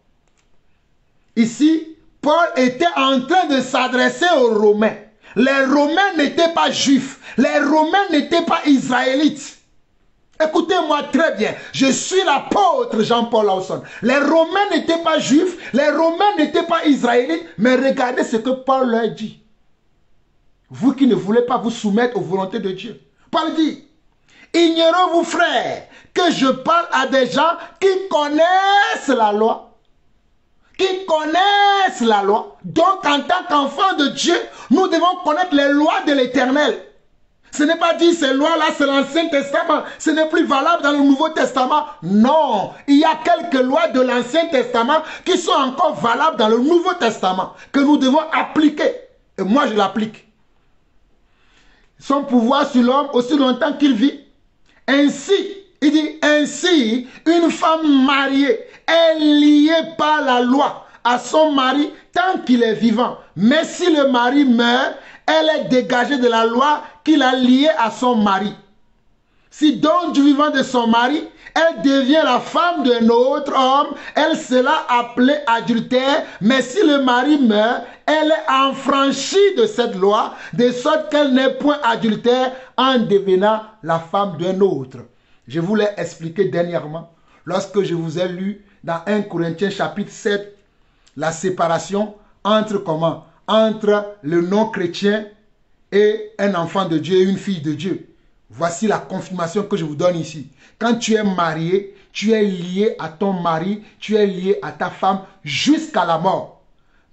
Ici, Paul était en train de s'adresser aux Romains. Les Romains n'étaient pas juifs. Les Romains n'étaient pas israélites. Écoutez-moi très bien. Je suis l'apôtre Jean-Paul Lawson. Les Romains n'étaient pas juifs. Les Romains n'étaient pas israélites. Mais regardez ce que Paul leur dit. Vous qui ne voulez pas vous soumettre aux volontés de Dieu. Paul dit, ignorez-vous, frères, que je parle à des gens qui connaissent la loi. Qui connaissent la loi. Donc, en tant qu'enfants de Dieu, nous devons connaître les lois de l'Éternel. Ce n'est pas dit ces lois-là, c'est l'Ancien Testament. Ce n'est plus valable dans le Nouveau Testament. Non, il y a quelques lois de l'Ancien Testament qui sont encore valables dans le Nouveau Testament, que nous devons appliquer. Et moi, je l'applique. Son pouvoir sur l'homme aussi longtemps qu'il vit. Ainsi, il dit, ainsi, une femme mariée est liée par la loi à son mari tant qu'il est vivant. Mais si le mari meurt, elle est dégagée de la loi qui l'a liée à son mari. Si donc du vivant de son mari, elle devient la femme d'un autre homme, elle sera appelée adultère. Mais si le mari meurt, elle est affranchie de cette loi, de sorte qu'elle n'est point adultère en devenant la femme d'un autre. Je vous l'ai expliqué dernièrement, lorsque je vous ai lu dans 1 Corinthiens chapitre 7, la séparation entre comment? Entre le non-chrétien et un enfant de Dieu et une fille de Dieu. Voici la confirmation que je vous donne ici. Quand tu es marié, tu es lié à ton mari, tu es lié à ta femme jusqu'à la mort.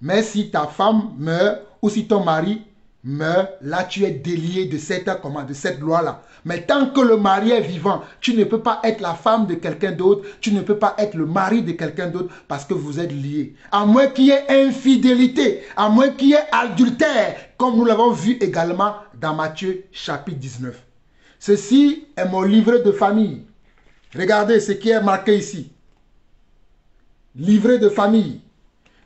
Mais si ta femme meurt ou si ton mari meurt, là tu es délié de cette loi-là. Mais tant que le mari est vivant, tu ne peux pas être la femme de quelqu'un d'autre, tu ne peux pas être le mari de quelqu'un d'autre parce que vous êtes liés. À moins qu'il y ait infidélité, à moins qu'il y ait adultère, comme nous l'avons vu également dans Matthieu chapitre 19. Ceci est mon livret de famille. Regardez ce qui est marqué ici. Livret de famille.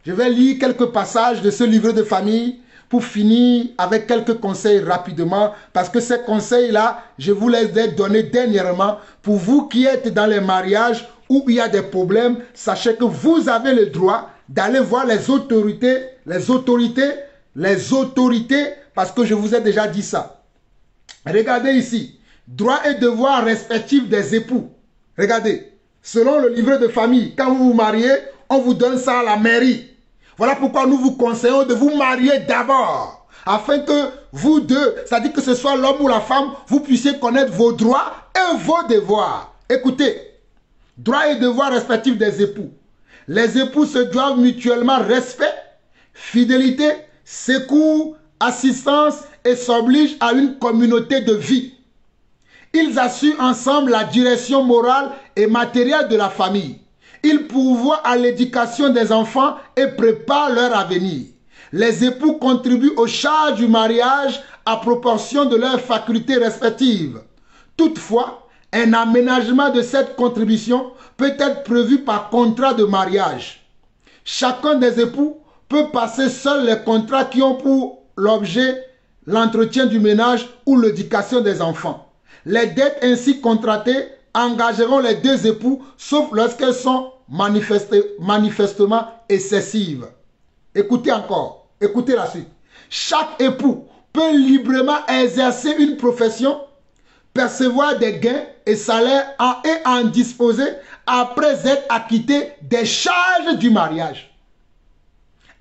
Je vais lire quelques passages de ce livret de famille pour finir avec quelques conseils rapidement, parce que ces conseils-là, je vous les ai donnés dernièrement. Pour vous qui êtes dans les mariages où il y a des problèmes, sachez que vous avez le droit d'aller voir les autorités, parce que je vous ai déjà dit ça. Regardez ici, Droits et devoirs respectifs des époux. Regardez, selon le livret de famille, quand vous vous mariez, on vous donne ça à la mairie. Voilà pourquoi nous vous conseillons de vous marier d'abord, afin que vous deux, c'est-à-dire que ce soit l'homme ou la femme, vous puissiez connaître vos droits et vos devoirs. Écoutez, droits et devoirs respectifs des époux. Les époux se doivent mutuellement respect, fidélité, secours, assistance et s'obligent à une communauté de vie. Ils assurent ensemble la direction morale et matérielle de la famille. Ils pourvoient à l'éducation des enfants et préparent leur avenir. Les époux contribuent aux charges du mariage à proportion de leurs facultés respectives. Toutefois, un aménagement de cette contribution peut être prévu par contrat de mariage. Chacun des époux peut passer seul les contrats qui ont pour l'objet l'entretien du ménage ou l'éducation des enfants. Les dettes ainsi contractées engageront les deux époux, sauf lorsqu'elles sont manifestement excessives. Écoutez encore, écoutez la suite. Chaque époux peut librement exercer une profession, percevoir des gains et salaires et en disposer après être acquitté des charges du mariage.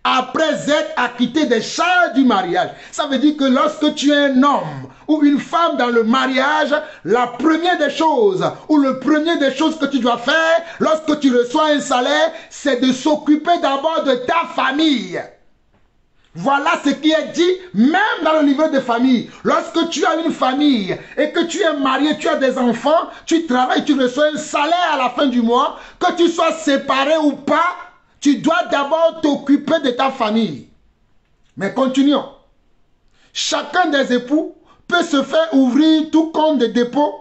Après être acquitté des charges du mariage. Ça veut dire que lorsque tu es un homme ou une femme dans le mariage, la première des choses ou le premier des choses que tu dois faire lorsque tu reçois un salaire, c'est de s'occuper d'abord de ta famille. Voilà ce qui est dit même dans le livre de famille. Lorsque tu as une famille et que tu es marié, tu as des enfants, tu travailles, tu reçois un salaire à la fin du mois, que tu sois séparé ou pas, tu dois d'abord t'occuper de ta famille. Mais continuons. Chacun des époux peut se faire ouvrir tout compte de dépôt,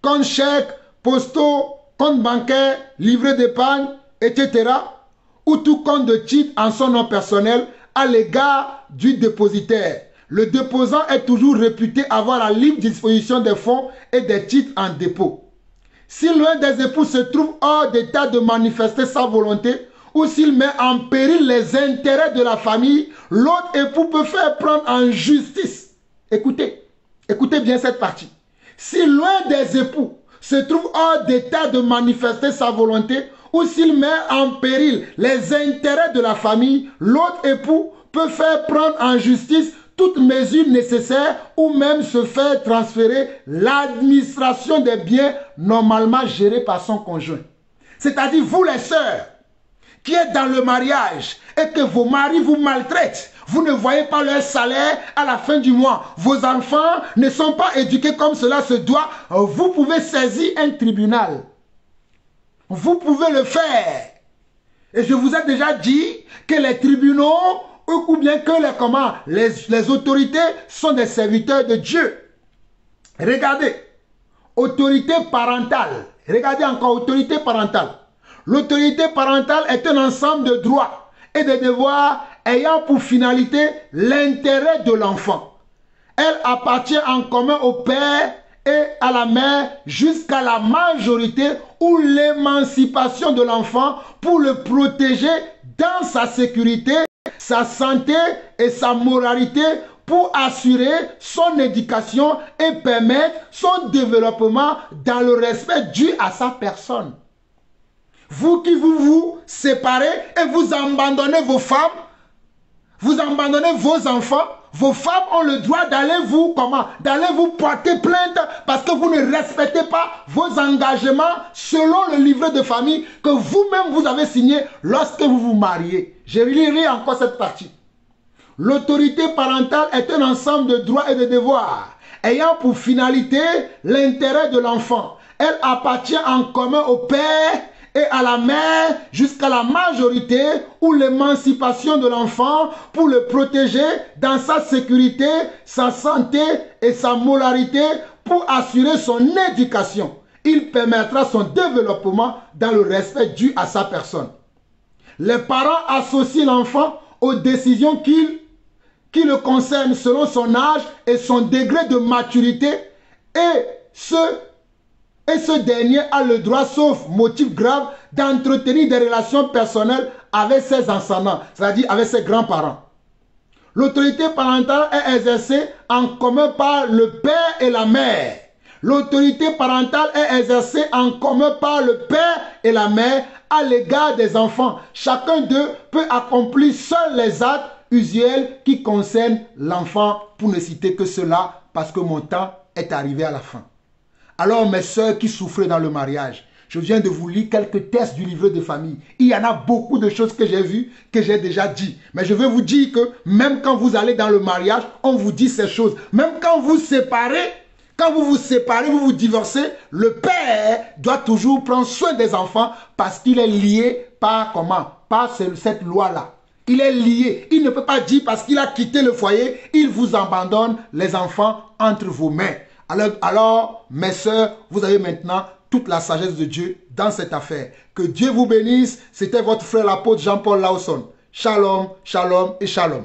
compte chèque, postaux, compte bancaire, livret d'épargne, etc. ou tout compte de titre en son nom personnel à l'égard du dépositaire. Le déposant est toujours réputé avoir la libre disposition des fonds et des titres en dépôt. Si l'un des époux se trouve hors d'état de manifester sa volonté, ou s'il met en péril les intérêts de la famille, l'autre époux peut faire prendre en justice. Écoutez, écoutez bien cette partie. Si l'un des époux se trouve hors d'état de manifester sa volonté, ou s'il met en péril les intérêts de la famille, l'autre époux peut faire prendre en justice toute mesure nécessaire ou même se faire transférer l'administration des biens normalement gérés par son conjoint. C'est-à-dire vous les sœurs, qui êtes dans le mariage et que vos maris vous maltraitent, vous ne voyez pas leur salaire à la fin du mois, vos enfants ne sont pas éduqués comme cela se doit, vous pouvez saisir un tribunal. Vous pouvez le faire. Et je vous ai déjà dit que les tribunaux ou bien que les autorités sont des serviteurs de Dieu. Regardez, autorité parentale. Regardez encore, autorité parentale. L'autorité parentale est un ensemble de droits et de devoirs ayant pour finalité l'intérêt de l'enfant. Elle appartient en commun au père et à la mère jusqu'à la majorité ou l'émancipation de l'enfant pour le protéger dans sa sécurité, sa santé et sa moralité, pour assurer son éducation et permettre son développement dans le respect dû à sa personne. Vous qui vous séparez et vous abandonnez vos femmes, vous abandonnez vos enfants, vos femmes ont le droit d'aller vous porter plainte parce que vous ne respectez pas vos engagements selon le livret de famille que vous-même vous avez signé lorsque vous vous mariez. Je lirai encore cette partie. L'autorité parentale est un ensemble de droits et de devoirs ayant pour finalité l'intérêt de l'enfant. Elle appartient en commun au père et à la mère jusqu'à la majorité ou l'émancipation de l'enfant pour le protéger dans sa sécurité, sa santé et sa moralité pour assurer son éducation. Il permettra son développement dans le respect dû à sa personne. Les parents associent l'enfant aux décisions qui le concernent selon son âge et son degré de maturité et ce dernier a le droit, sauf motif grave, d'entretenir des relations personnelles avec ses ascendants, c'est-à-dire avec ses grands-parents. L'autorité parentale est exercée en commun par le père et la mère. L'autorité parentale est exercée en commun par le père et la mère à l'égard des enfants. Chacun d'eux peut accomplir seul les actes usuels qui concernent l'enfant, pour ne citer que cela, parce que mon temps est arrivé à la fin. Alors mes sœurs qui souffrent dans le mariage, je viens de vous lire quelques textes du livret de famille. Il y en a beaucoup de choses que j'ai vues, que j'ai déjà dit. Mais je veux vous dire que même quand vous allez dans le mariage, on vous dit ces choses. Même quand vous séparez, vous vous divorcez, le père doit toujours prendre soin des enfants parce qu'il est lié par comment? Par cette loi-là. Il est lié. Il ne peut pas dire parce qu'il a quitté le foyer, il vous abandonne les enfants entre vos mains. Alors, mes sœurs, vous avez maintenant toute la sagesse de Dieu dans cette affaire. Que Dieu vous bénisse. C'était votre frère l'apôtre Jean-Paul Lawson. Shalom, shalom et shalom.